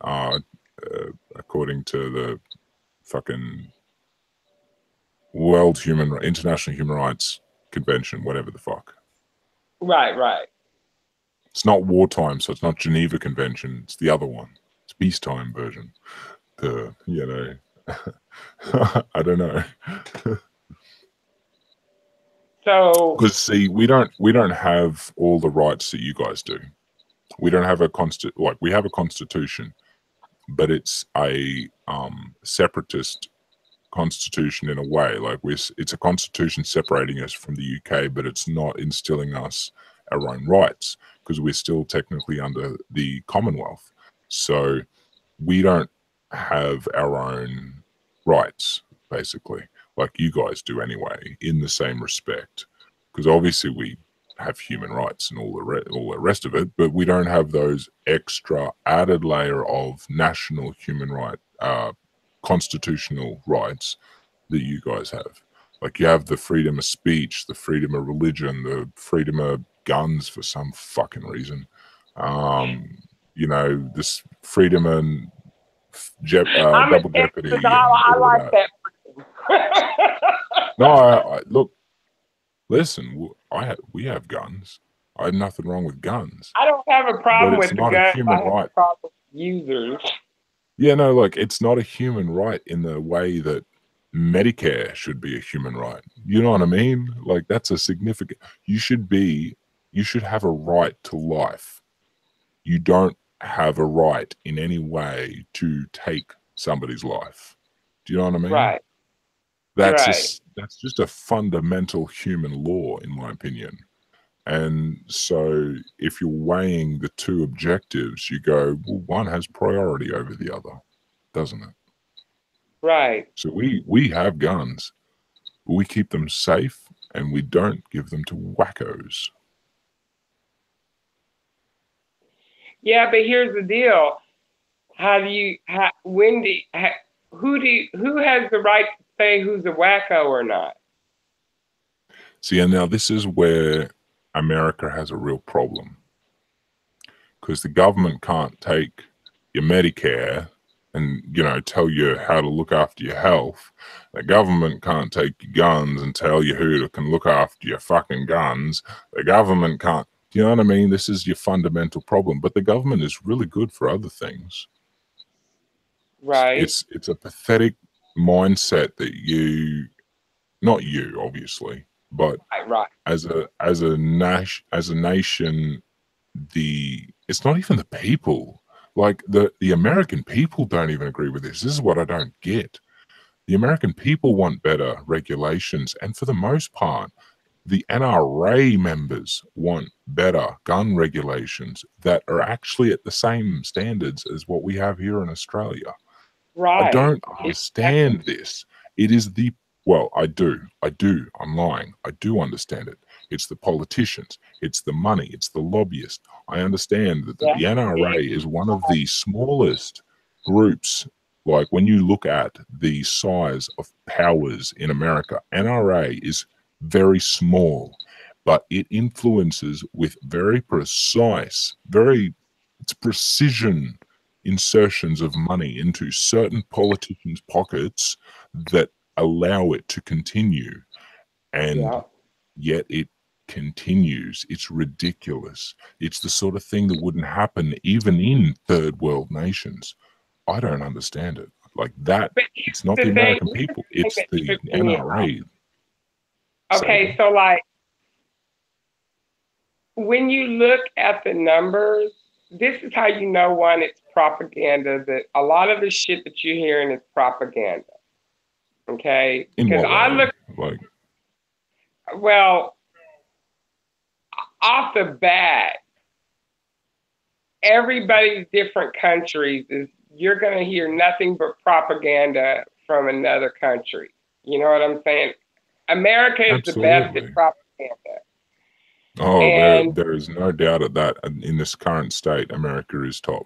according to the fucking International Human Rights Convention, whatever the fuck. Right. It's not wartime, so it's not Geneva Convention. It's the other one. It's peacetime version. I don't know. So, because see, we don't have all the rights that you guys do. We don't have we have a constitution, but it's a separatist constitution in a way. Like it's a constitution separating us from the UK, but it's not instilling us our own rights because we're still technically under the Commonwealth. So we don't have our own rights, basically, like you guys do anyway, in the same respect. Because obviously we have human rights and all the rest of it, but we don't have those extra added layer of national human right, constitutional rights that you guys have. Like you have the freedom of speech, the freedom of religion, the freedom of guns for some fucking reason. This freedom and double jeopardy. I like that. No, look, listen. We have guns. I have nothing wrong with guns. I don't have a problem with the guns. A human I have right. a problem with users. Yeah, no, like it's not a human right in the way that Medicare should be a human right. You know what I mean? Like that's a significant. You should have a right to life. You don't have a right in any way to take somebody's life. Do you know what I mean? Right. That's just a fundamental human law, in my opinion. And so if you're weighing the two objectives, you go, well, one has priority over the other, doesn't it? Right. So we have guns, but we keep them safe and we don't give them to wackos. Yeah, but here's the deal. Who has the right to say who's a wacko or not? See, and now this is where America has a real problem. because the government can't take your Medicare and, you know, tell you how to look after your health. The government can't take your guns and tell you who can look after your fucking guns. The government can't, you know what I mean? This is your fundamental problem. But the government is really good for other things. Right. It's a pathetic mindset that you, not you, obviously, but Right. as a nation, it's not even the people. Like the American people don't even agree with this. This is what I don't get. The American people want better regulations, and for the most part, the NRA members want better gun regulations that are actually at the same standards as what we have here in Australia. Right. I don't understand this. It is the, well, I do, I'm lying. I do understand it. It's the politicians, it's the money, it's the lobbyists. I understand that the NRA is one of the smallest groups. Like when you look at the size of powers in America, NRA is very small, but it influences with very precise, it's precision insertions of money into certain politicians' pockets that allow it to continue. And yet it continues. It's ridiculous. It's the sort of thing that wouldn't happen even in third world nations. I don't understand it. Like that, it's not the American people, it's the NRA. Okay, so like when you look at the numbers, this is how you know, one, it's propaganda, that a lot of the shit that you're hearing is propaganda. Okay? Because I look like, well, off the bat, everybody's different countries is, you're going to hear nothing but propaganda from another country. You know what I'm saying? America is the best at propaganda. Oh, there is no doubt of that. In this current state, America is top.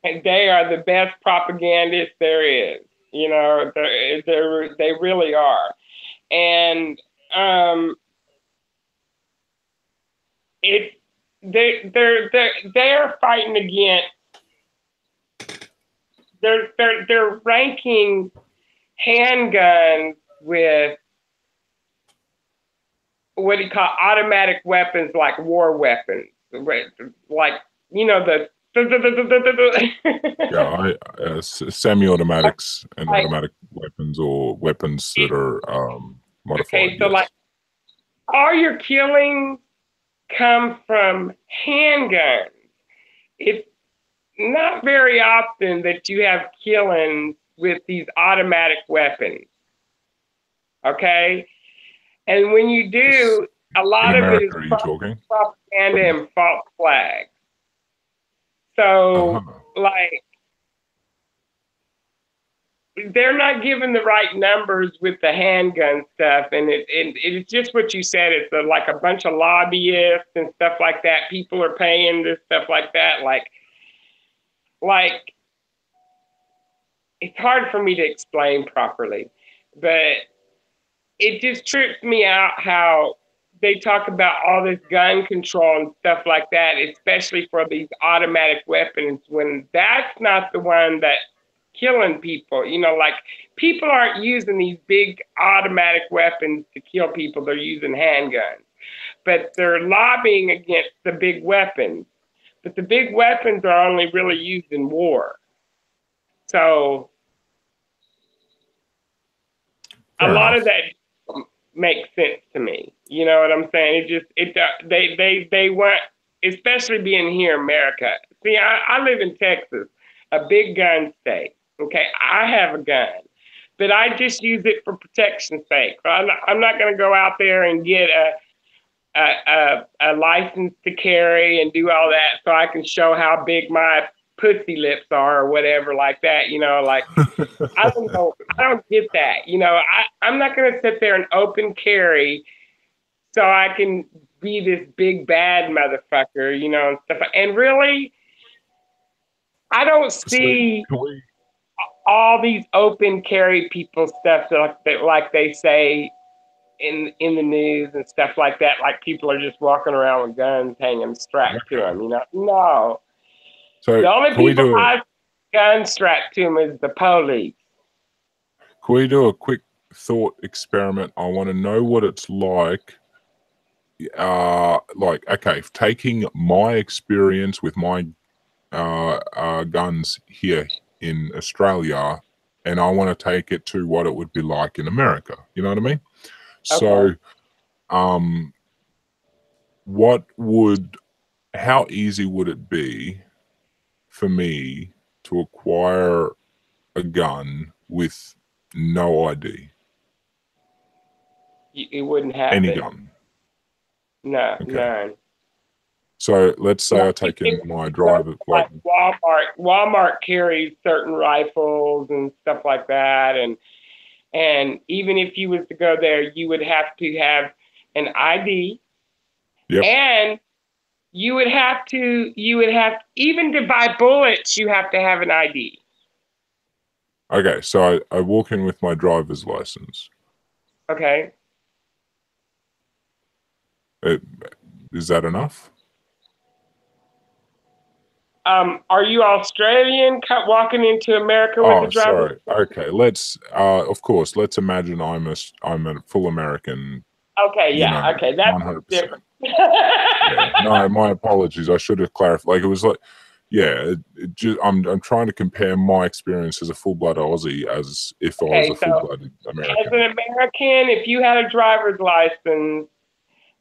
And they are the best propagandists there is. You know, they really are. And they're fighting against. They're ranking handguns with what do you call automatic weapons, like war weapons, like, you know, the semi-automatics and automatic weapons, or weapons that are modified. Okay, so like all your killings come from handguns. It's not very often that you have killings with these automatic weapons. Okay? And when you do, a lot of it is propaganda and false flags. So, like, they're not given the right numbers with the handgun stuff, and it's just what you said. It's like a bunch of lobbyists and stuff like that. People are paying this stuff like that. Like it's hard for me to explain properly, but it just trips me out how they talk about all this gun control and stuff like that, especially for these automatic weapons, when that's not the one that's killing people. You know, like, people aren't using these big automatic weapons to kill people. They're using handguns. But they're lobbying against the big weapons. But the big weapons are only really used in war. So a lot of that makes sense to me. You know what I'm saying? They want, especially being here in America. See, I live in Texas, a big gun state. Okay, I have a gun, but I just use it for protection's sake. I'm not going to go out there and get a license to carry and do all that so I can show how big my pussy lips are or whatever like that. You know, like, I don't know. I don't get that. You know, I'm not going to sit there and open carry so I can be this big bad motherfucker, you know, and stuff. And really, I don't see all these open carry people stuff that like they say in the news and stuff like that, like people are just walking around with guns hanging strapped to them. You know, no. So The only people I gun strapped to them is the police. Can we do a quick thought experiment? I want to know what it's like. Okay, taking my experience with my guns here in Australia, and I want to take it to what it would be like in America. You know what I mean? Okay. So, how easy would it be for me to acquire a gun with no ID? It wouldn't happen. Any gun? No, okay. None. So let's say I take in my driver, like Walmart carries certain rifles and stuff like that, and even if you was to go there, you would have to have an ID. Yep. And you would have even to buy bullets, you have to have an ID. Okay, so I walk in with my driver's license. Okay. Is that enough? Are you Australian walking into America with a driver? Sorry. Okay, let's of course, let's imagine I'm a full American. Okay, yeah, okay, that's 100%. Different. Yeah, no, my apologies. I should have clarified. Like it was like, yeah, I'm trying to compare my experience as a full-blood Aussie as if I was a full-blood American. As an American, if you had a driver's license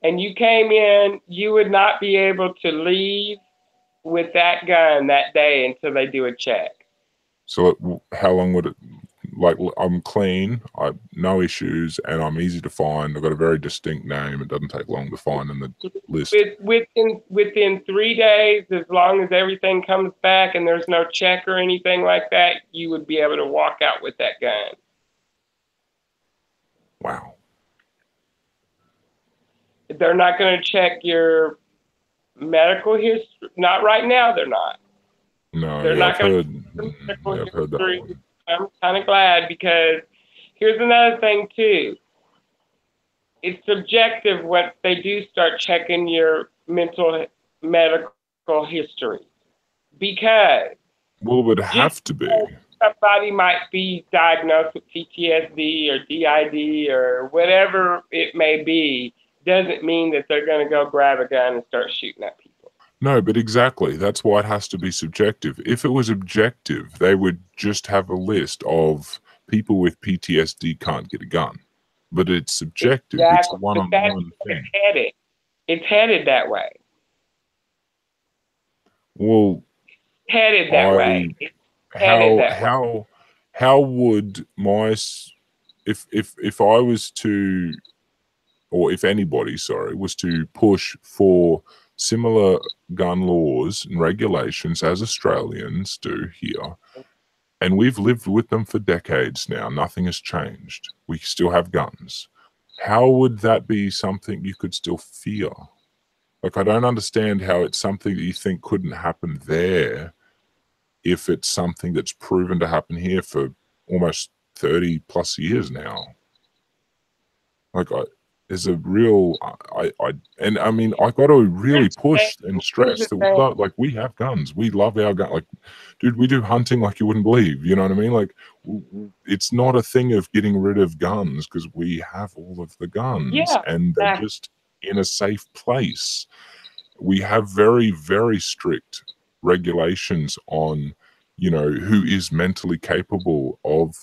and you came in, you would not be able to leave with that gun that day until they do a check. So how long would it, like, I'm clean, I have no issues, and I'm easy to find. I've got a very distinct name. It doesn't take long to find in the list. Within 3 days, as long as everything comes back and there's no check or anything like that, you would be able to walk out with that gun. Wow. They're not going to check your medical history. Not right now, they're not. No, they're not going to. I've heard that one. I'm kind of glad, because here's another thing too. It's subjective when they do start checking your medical history, because it would have to be. Somebody might be diagnosed with PTSD or DID or whatever it may be, doesn't mean that they're going to go grab a gun and start shooting at people. No, but exactly. That's why it has to be subjective. If it was objective, they would just have a list of people with PTSD can't get a gun. But it's subjective. Exactly. It's a one-on-one thing. It's headed that way. Well, headed that way. How would my, if I was to, or if anybody, sorry, was to push for similar gun laws and regulations as Australians do here, and we've lived with them for decades now, nothing has changed, we still have guns, how would that be something you could still fear? Like, I don't understand how it's something that you think couldn't happen there if it's something that's proven to happen here for almost 30 plus years now. Like, there's a real, and I mean, I got to really push and stress that we have guns. We love our gun. Like, dude, we do hunting like you wouldn't believe. You know what I mean? Like, it's not a thing of getting rid of guns, because we have all of the guns, and they're just in a safe place. We have very, very strict regulations on, who is mentally capable of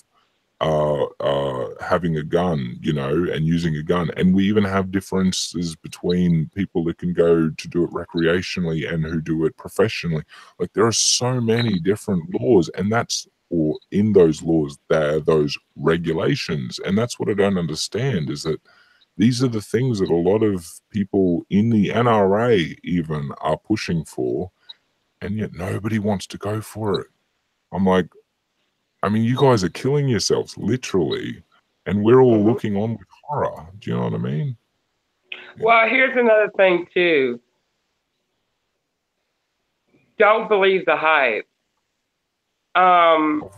having a gun, and using a gun. And we even have differences between people that can go to do it recreationally and who do it professionally. Like, there are so many different laws, and in those laws, there are those regulations. And that's what I don't understand, is that these are the things that a lot of people in the NRA even are pushing for, and yet nobody wants to go for it. I'm like, I mean, you guys are killing yourselves, literally, and we're all looking on with horror. Do you know what I mean? Well, here's another thing, too. Don't believe the hype. All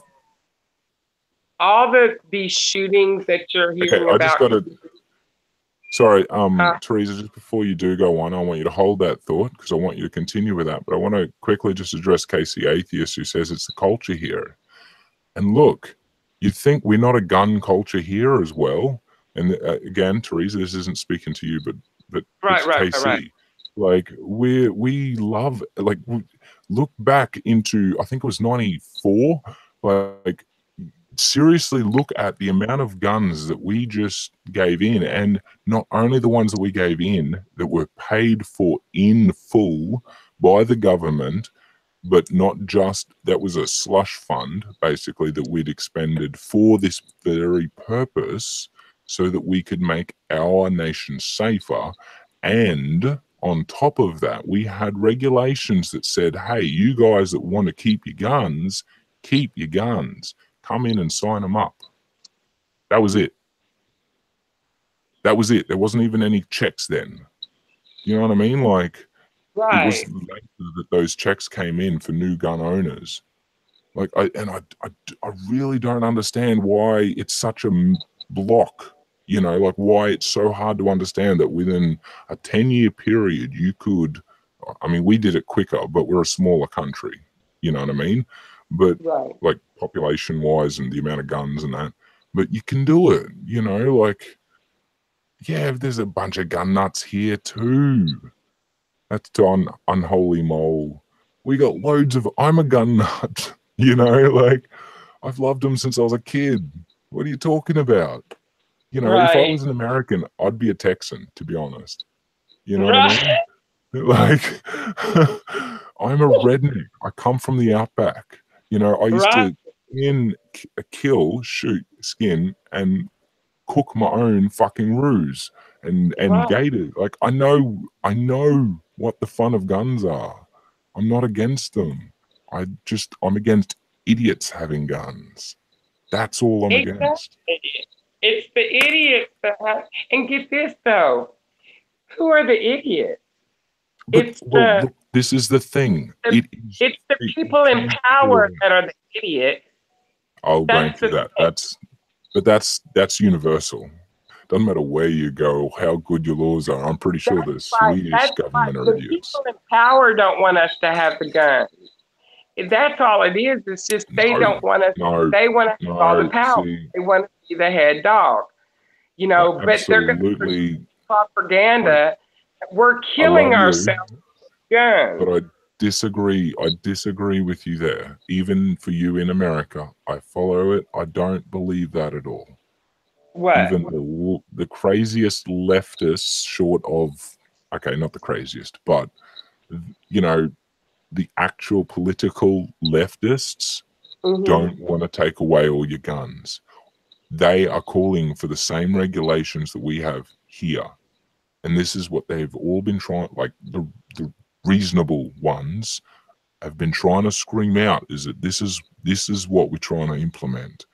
these shootings that you're hearing about. Sorry, Huh? Theresa, just before you do go on, I want you to hold that thought because I want you to continue with that. But I want to quickly just address Casey Atheist, who says it's the culture here. And look, you think we're not a gun culture here as well? And again, Theresa, this isn't speaking to you, but it's Right. KC. Like we love, like, look back into, I think it was 94. Like, seriously look at the amount of guns that we just gave in, and not only the ones that we gave in that were paid for in full by the government, but not just that was a slush fund basically that we'd expended for this very purpose so that we could make our nation safer. And on top of that, we had regulations that said, hey, you guys that want to keep your guns, come in and sign them up. That was it. That was it. There wasn't even any checks then. You know what I mean? Like, it was Right. later that those checks came in for new gun owners. Like, I really don't understand why it's such a block. You know, like why it's so hard to understand that within a 10-year period you could. I mean, we did it quicker, but we're a smaller country. You know what I mean? But Right. like population wise and the amount of guns and that, but you can do it. You know, like, yeah, there's a bunch of gun nuts here too. That's Don Unholy Mole. We got loads of. I'm a gun nut. You know, like, I've loved them since I was a kid. What are you talking about? You know, if I Right. was an American, I'd be a Texan, to be honest. You know what I Right. mean? Like, I'm a redneck. I come from the outback. You know, I used Right. to kill, shoot, skin, and cook my own fucking roos and Right. gators. Like, I know what the fun of guns are. I'm not against them. I'm against idiots having guns. That's all I'm against. Exactly. It's the idiots that have, and get this though, who are the idiots? But It's well, the, look, this is the thing. the It is. it's the You people in can't figure power it out. that are the idiots. I'll That's grant you the that. thing. That's universal. Doesn't matter where you go, how good your laws are. I'm pretty sure the Swedish That's why government are the idiots. people in power don't want us to have the gun. That's all it is. It's just they No, don't want us. no, They want to have all the no. power. See, They want to be the head dog, you know. But they're going to absolutely. I propaganda. We're I killing love you, ourselves with guns. but I disagree. I disagree with you there. Even for you in America, I follow it. I don't believe that at all. What? Even the craziest leftists, short of, okay, not the craziest, but you know, the actual political leftists Mm-hmm. don't want to take away all your guns. They are calling for the same regulations that we have here. And this is what they've all been trying, like the reasonable ones have been trying to scream out, is that this is what we're trying to implement.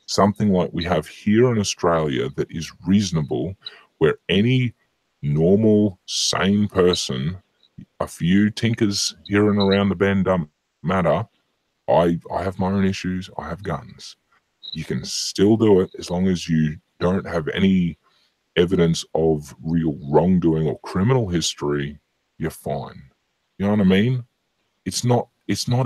Something like we have here in Australia that is reasonable, where any normal, sane person, a few tinkers here and around the bend don't matter. I have my own issues. I have guns. You can still do it as long as you don't have any evidence of real wrongdoing or criminal history. You're fine. You know what I mean? It's not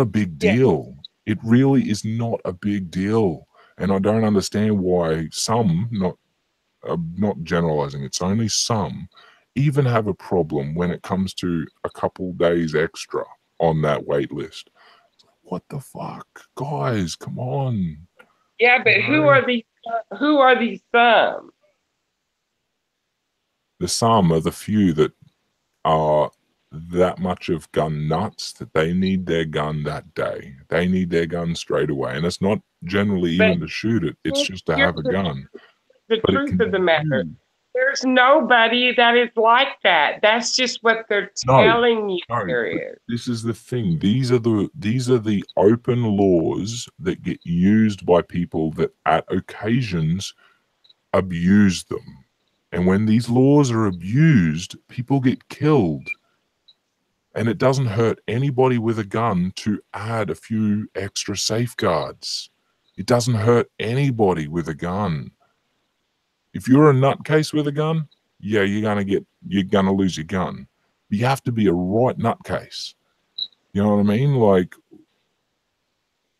a big Yeah. deal. It really is not a big deal. And I don't understand why some, not generalizing, it's only some, even have a problem when it comes to a couple days extra on that wait list. What the fuck? Guys, come on. Yeah, You but who know? are these? Who are these some? The some are the few that are that much of gun nuts that they need their gun that day. They need their gun straight away. And it's not generally But even to shoot it, it's just to here's have a gun. the But it truth can of be the matter. used. There's nobody that is like that. That's just what they're No, telling you no. there But is. this is the thing. These are the open laws that get used by people that at occasions abuse them. And when these laws are abused, people get killed. And it doesn't hurt anybody with a gun to add a few extra safeguards. It doesn't hurt anybody with a gun. If you're a nutcase with a gun, yeah, you're gonna lose your gun. But you have to be a right nutcase. You know what I mean? Like,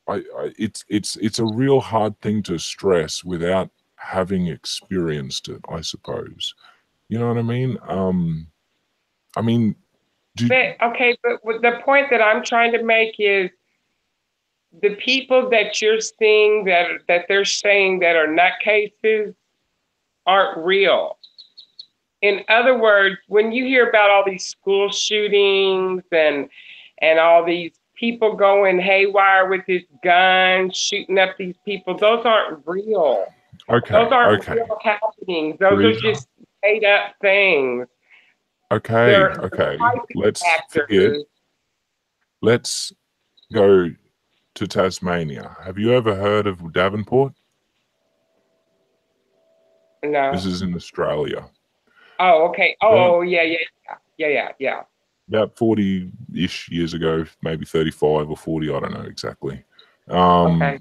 it's a real hard thing to stress without having experienced it, I suppose. You know what I mean? I mean, do Okay, but the point that I'm trying to make is the people that you're seeing that they're saying that are nutcases aren't real. In other words, when you hear about all these school shootings and all these people going haywire with this gun, shooting up these people, those aren't real. okay, Those aren't okay, real happenings. Those are Teresa. just made up things. Okay, They're okay. hype Let's forget. actors. Let's go to Tasmania. Have you ever heard of Davenport? This No. is in Australia. Oh, okay. About Oh, yeah. about 40-ish years ago, maybe 35 or 40, I don't know exactly. Um, Okay.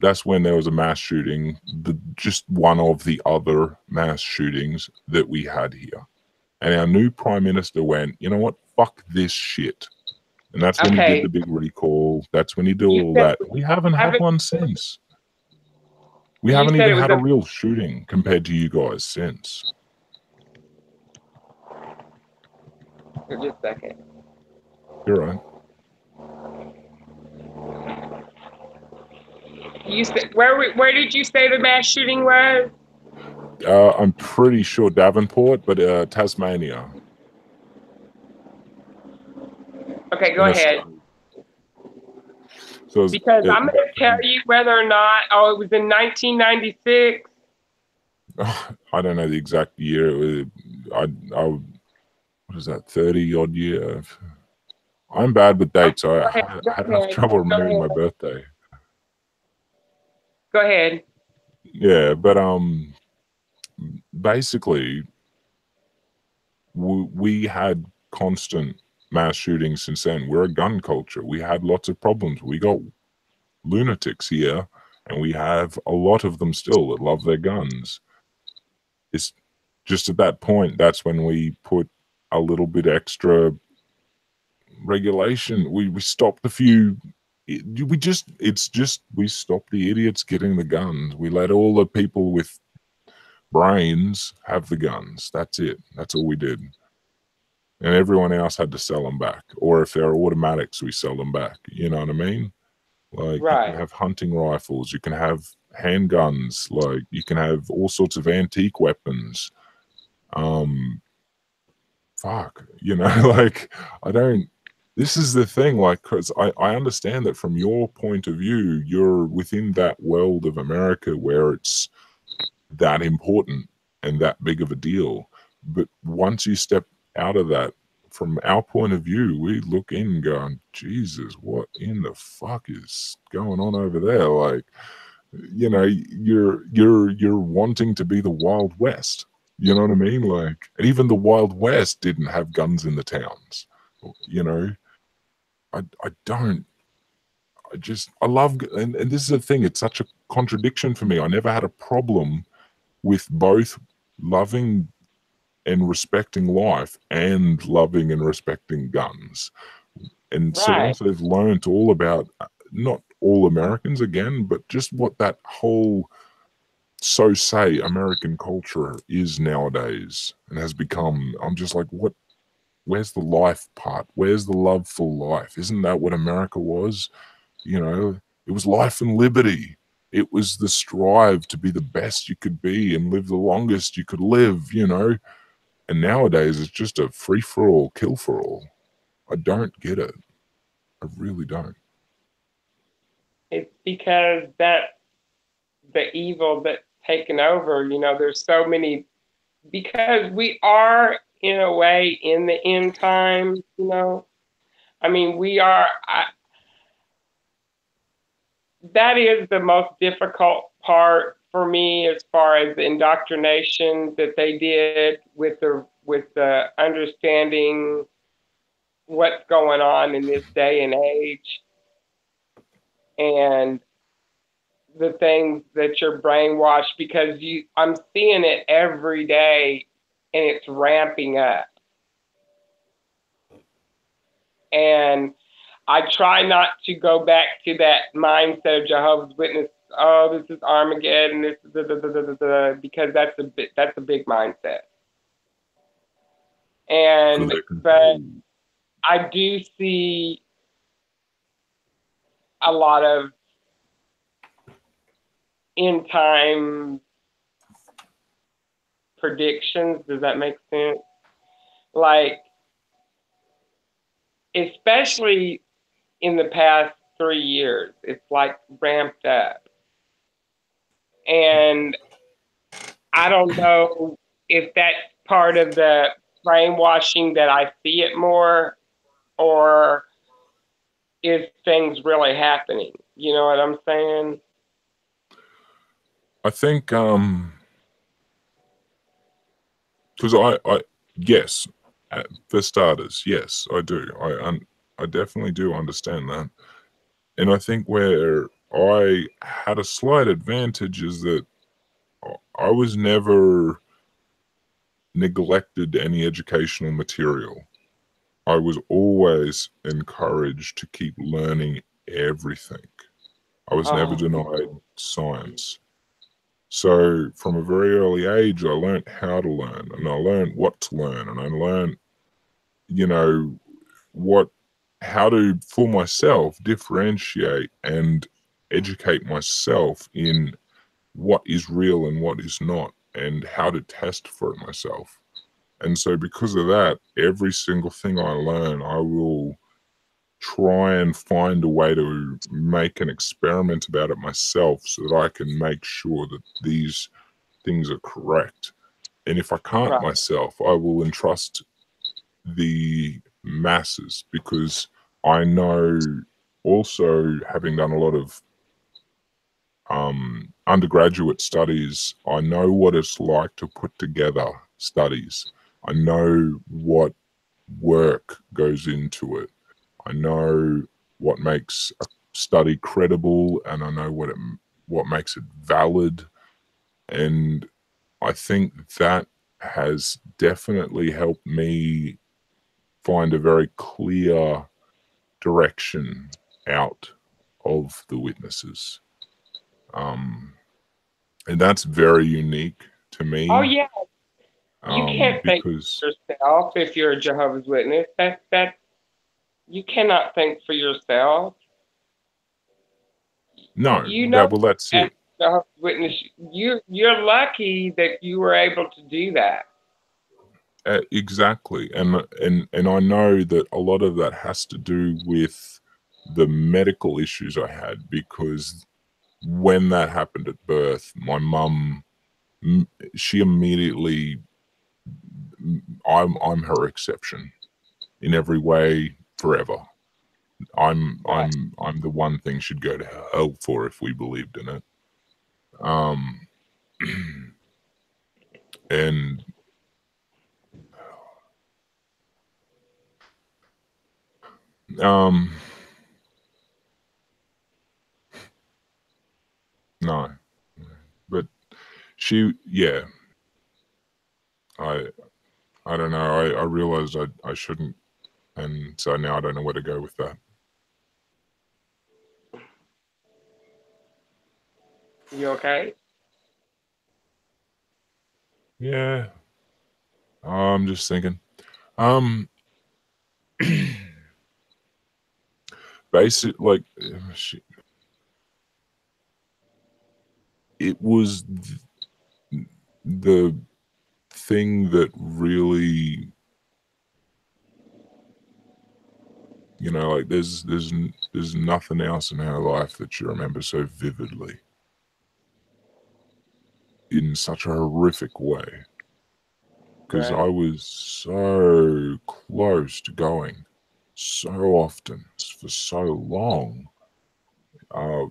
that's when there was a mass shooting, just one of the other mass shootings that we had here. And our new prime minister went, you know what? Fuck this shit. And that's when he did Okay. the big recall. That's when he did You all said that. We haven't had one since. We you haven't said even it was had a a real shooting compared to you guys since. just a second. You're right. You said where did you say the mass shooting was? I'm pretty sure Davenport, but Tasmania Okay, go in ahead. Australia. So Because I'm going to tell you whether or not. Oh, it was in 1996. I don't know the exact year. It was, what is that, 30 odd year? I'm bad with Okay, dates. I go ahead. had, Go I had enough ahead. trouble Go remembering ahead. my birthday. Go ahead. Yeah, but basically, we had constant mass shootings since then. We're a gun culture. We had lots of problems. We got lunatics here, and we have a lot of them still that love their guns. It's just at that point, that's when we put a little bit extra regulation. We stopped a few. We stopped the idiots getting the guns. We let all the people with brains have the guns. That's it. That's all we did. And everyone else had to sell them back. Or if they're automatics, we sell them back. You know what I mean? Like, you can Right. have hunting rifles, you can have handguns, like you can have all sorts of antique weapons. Um, fuck, like, I don't. This is the thing, like, because I understand that from your point of view, you're within that world of America where it's that important and that big of a deal. But once you step out of that, from our point of view, we look in going, Jesus, what in the fuck is going on over there? Like, you're wanting to be the Wild West. You know what I mean? Like, and even the Wild West didn't have guns in the towns. You know, I don't. I love, and this is the thing. It's such a contradiction for me. I never had a problem with both loving and respecting life and loving and respecting guns. And so Right. once they've learned all about, not all Americans again, but just what that whole so say American culture is nowadays and has become, I'm just like, where's the life part? Where's the love for life? Isn't that what America was? It was life and liberty. It was the strive to be the best you could be and live the longest you could live. And nowadays it's just a free for all, kill for all. I don't get it. I really don't. It's because that the evil that's taken over. There's so many because we are in a way in the end times. I mean, we are. That is the most difficult part for me as far as the indoctrination that they did with the understanding what's going on in this day and age and the things that you're brainwashed because I'm seeing it every day and it's ramping up. And I try not to go back to that mindset of Jehovah's Witness. Oh, this is Armageddon. This is because that's a big mindset. And but I do see a lot of end time predictions. Does that make sense? Like, especially in the past 3 years, it's like ramped up. And I don't know if that's part of the brainwashing that I see it more, or is things really happening? You know what I'm saying? I think, because yes, for starters, yes, I do. I definitely do understand that. And I think where I had a slight advantage is that I was never neglected any educational material. I was always encouraged to keep learning everything. I was never denied science. So from a very early age, I learned how to learn, and I learned what to learn, and I learned, you know, how to, for myself, differentiate and educate myself in what is real and what is not, and how to test for it myself. And so because of that, every single thing I learn, I will try and find a way to make an experiment about it myself so that I can make sure that these things are correct. And if I can't myself, I will entrust the masses, because I know, also having done a lot of undergraduate studies, I know what it's like to put together studies. I know what work goes into it. I know what makes a study credible, and I know what makes it valid. And I think that has definitely helped me find a very clear direction out of the witnesses. And that's very unique to me. Oh yeah, you can't think for because yourself if you're a Jehovah's Witness. That you cannot think for yourself. no, You know, that's as it. a Jehovah's Witness, you're lucky that you were able to do that. Exactly, and I know that a lot of that has to do with the medical issues I had, because when that happened at birth, my mum, she immediately, I'm her exception in every way forever. I'm the one thing she'd go to hell for if we believed in it. And no, but yeah, I don't know. I realized I shouldn't, and so now I don't know where to go with that. You okay? Yeah, I'm just thinking. Basic, like, it was the thing that really, like, there's nothing else in her life that she remembers so vividly in such a horrific way, because I was so close to going so often for so long,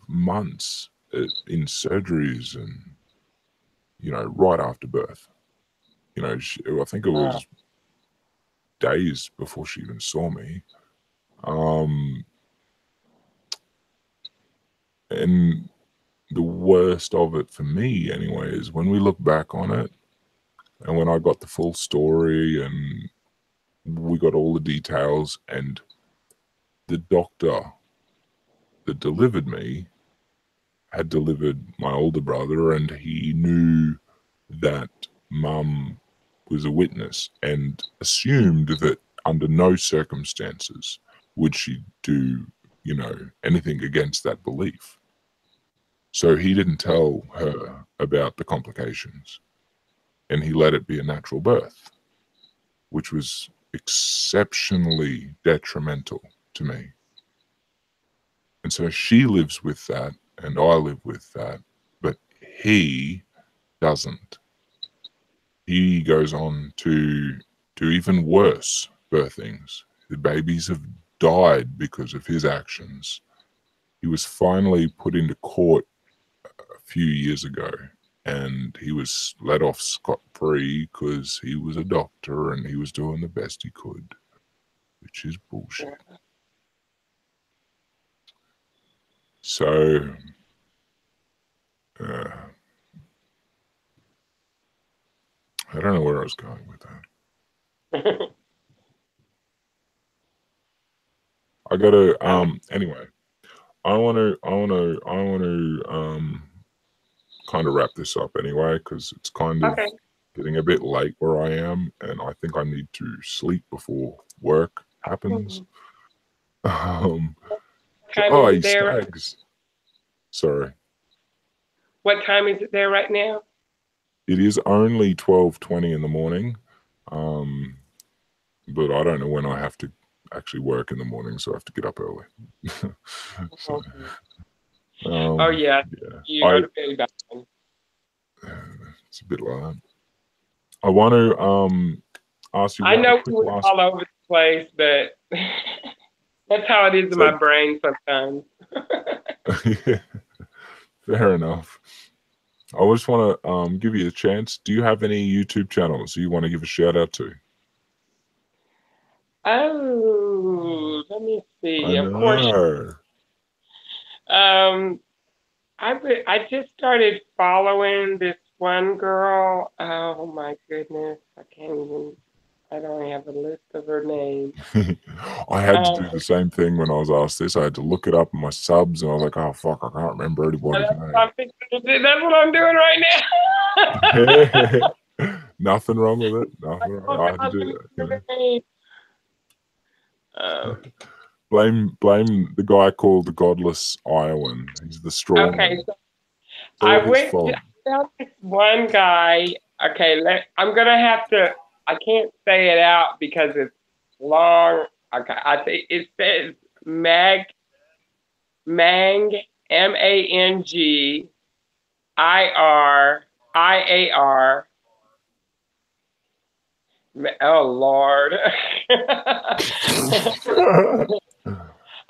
months in surgeries, and right after birth. I think it was days before she even saw me. And the worst of it for me, anyway, is when we look back on it, And when I got the full story and we got all the details, and the doctor that delivered me had delivered my older brother, and he knew that Mum was a witness and assumed that under no circumstances would she do, you know, anything against that belief. So he didn't tell her about the complications, and he let it be a natural birth, which was exceptionally detrimental to me. And so she lives with that, and I live with that, but he doesn't. He goes on to do even worse birthings. The babies have died because of his actions. He was finally put into court a few years ago, and he was let off scot-free because he was a doctor and he was doing the best he could, which is bullshit. So, I don't know where I was going with that. I gotta anyway. I wanna kind of wrap this up anyway, because it's kind of getting a bit late where I am, and I think I need to sleep before work happens. Oh, he stags. Sorry. What time is it there right now? It is only 12:20 in the morning, but I don't know when I have to actually work in the morning, so I have to get up early. So, oh yeah, you go to bed back. It's a bit like that. I want to ask you. I know we're all over the place, but that's how it is in my brain sometimes. Yeah, fair enough. I just want to give you a chance. Do you have any YouTube channels you want to give a shout out to? Oh, let me see. Of course. I just started following this one girl. Oh my goodness, I don't have a list of her name. I had to do the same thing when I was asked this. I had to look it up in my subs, and I was like, "Oh fuck, I can't remember anybody's name." That's what I'm doing right now. Nothing wrong with it. Nothing wrong. I had to do that. You know? Blame the guy called the Godless Iowan. He's the strong. Okay, so I found this one guy. Okay, I'm gonna have to. I can't say it out because it's long. Okay, I think it says Mang MANGIRIAR. Oh Lord.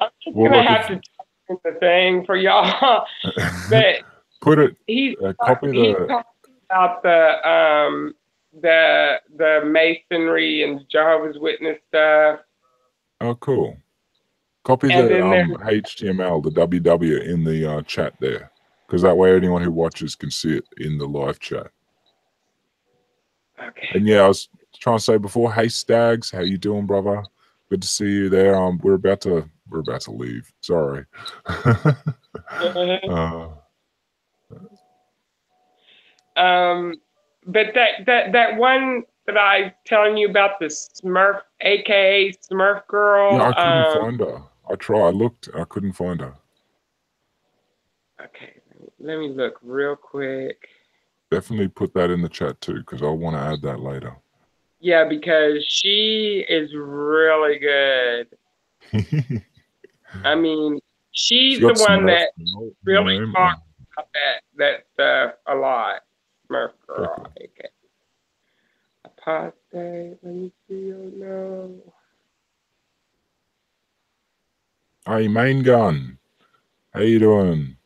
I'm just gonna have to type the thing for y'all. But put it. He's talking about the masonry and Jehovah's Witness stuff. Oh, cool. Copy the HTML, the WW in the chat there, because that way anyone who watches can see it in the live chat. Okay. And yeah, I was trying to say before, hey Stags, how you doing, brother? Good to see you there. We're about to leave. Sorry. But that one that I telling you about, the Smurf, aka Smurf girl. Yeah, I couldn't find her. I looked, I couldn't find her. Okay, let me look real quick. Definitely put that in the chat too, because I want to add that later. Yeah, because she is really good. I mean, she's the one that really talks about that stuff a lot. Smurf girl. Okay. Apostate. Let me see. Oh no. Hey, Main Gun. How you doing?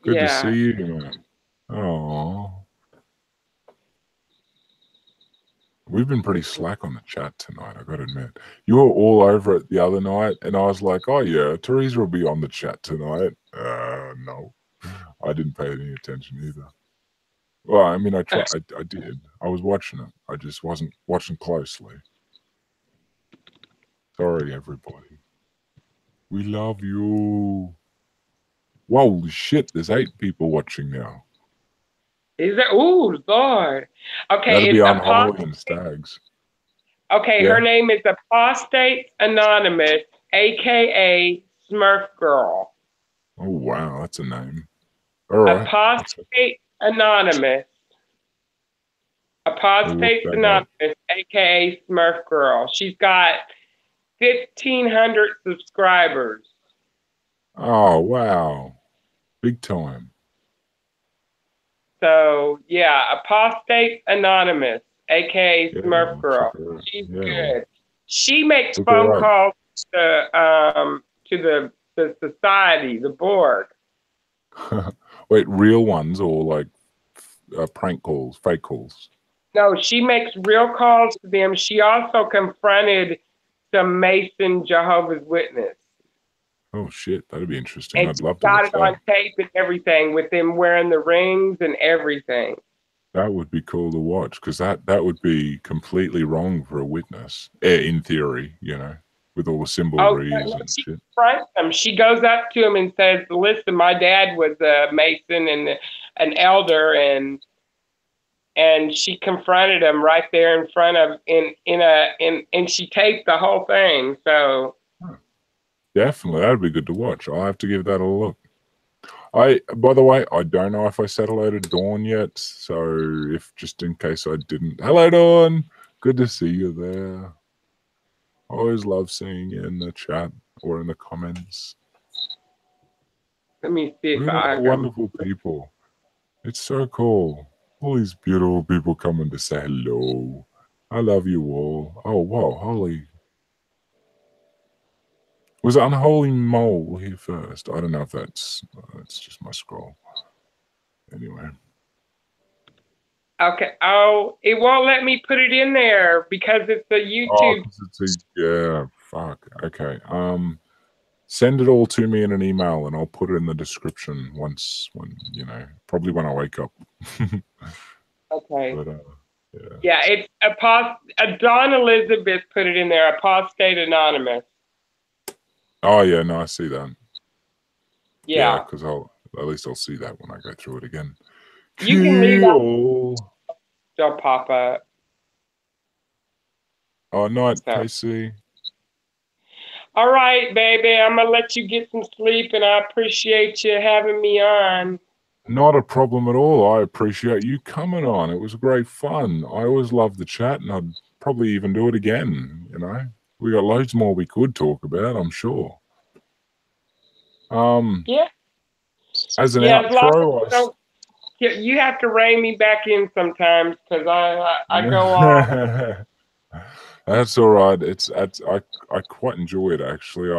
Good to see you, man. Oh. We've been pretty slack on the chat tonight, I gotta admit. You were all over it the other night, and I was like, oh yeah, Theresa will be on the chat tonight. No. I didn't pay any attention either. Well, I mean, I tried. I did. I was watching it. I just wasn't watching closely. Sorry, everybody. We love you. Whoa, shit! There's 8 people watching now. Is it? Ooh, Lord. Okay, That'd be it's unholy and stags. Okay, Yeah. her name is Apostate Anonymous, aka Smurf Girl. Oh wow, that's a name. All right. Apostate Anonymous. We'll look Apostate that up. Anonymous, aka Smurf Girl. She's got 1,500 subscribers. Oh wow, big time. So yeah, Apostate Anonymous, aka Yeah, Smurf I'll check Girl. her out. She's Yeah, good. She makes look phone her up. calls to the society, the board. Wait, real ones or like prank calls, fake calls? No, she makes real calls to them. She also confronted some Mason Jehovah's Witness. Oh shit, that'd be interesting. And I'd she love to got watch it on that. tape and everything with them wearing the rings and everything. That would be cool to watch because that would be completely wrong for a witness, in theory, you know, with all the Oh, symboleries no, and she shit. confronts them. She goes up to him and says, "Listen, my dad was a Mason and an elder, and she confronted him right there in front of and she taped the whole thing. So Definitely, that'd be good to watch. I'll have to give that a look. By the way, I don't know if I said hello to Dawn yet, so if just in case I didn't, hello Dawn, good to see you there. I always love seeing you in the chat or in the comments. let me see if Look at all I the can. wonderful people. It's so cool. All these beautiful people coming to say hello. I love you all. Oh wow, holy. Was Unholy Mole here first? I don't know if that's just my scroll. Anyway. Okay. Oh, it won't let me put it in there because it's a Oh, YouTube. because it's a yeah. Fuck. Okay. Send it all to me in an email, and I'll put it in the description when you know, probably when I wake up. Okay. But yeah. Yeah, it's Dawn Elizabeth put it in there. Apostate Anonymous. Oh yeah, no, I see that. Yeah, Yeah. because at least I'll see that when I go through it again. You can leave out. Cool. They'll pop up. Oh, night, So. Casey. All right, baby. I'm gonna let you get some sleep, and I appreciate you having me on. Not a problem at all. I appreciate you coming on. It was great fun. I always love the chat, and I'd probably even do it again. You know, we got loads more we could talk about, I'm sure. Yeah. As an Yeah. As long as outro, you don't, you have to rein me back in sometimes because I go off. That's all right. I quite enjoy it actually.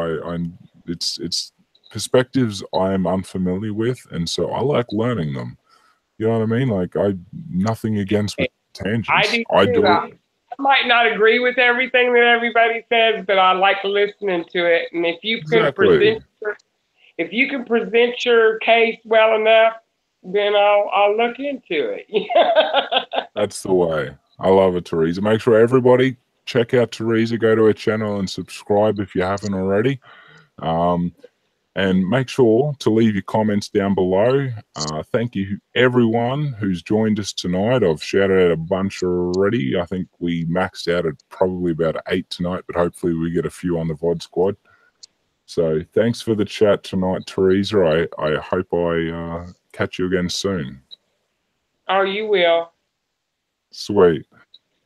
It's perspectives I'm unfamiliar with, and so I like learning them. You know what I mean? Like nothing against with I tangents. do I too. do it. I might not agree with everything that everybody says, but I like listening to it. And if you can Exactly. present your case well enough, then I'll look into it. That's the way. I love it, Theresa. Make sure everybody check out Theresa. Go to her channel and subscribe if you haven't already. And make sure to leave your comments down below. Thank you, everyone who's joined us tonight. I've shouted out a bunch already. I think we maxed out at probably about 8 tonight, but hopefully we get a few on the VOD squad. So thanks for the chat tonight, Theresa. I hope I catch you again soon. Oh, you will. Sweet.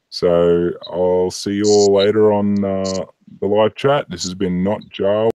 So I'll see you all later on the live chat. This has been NotJah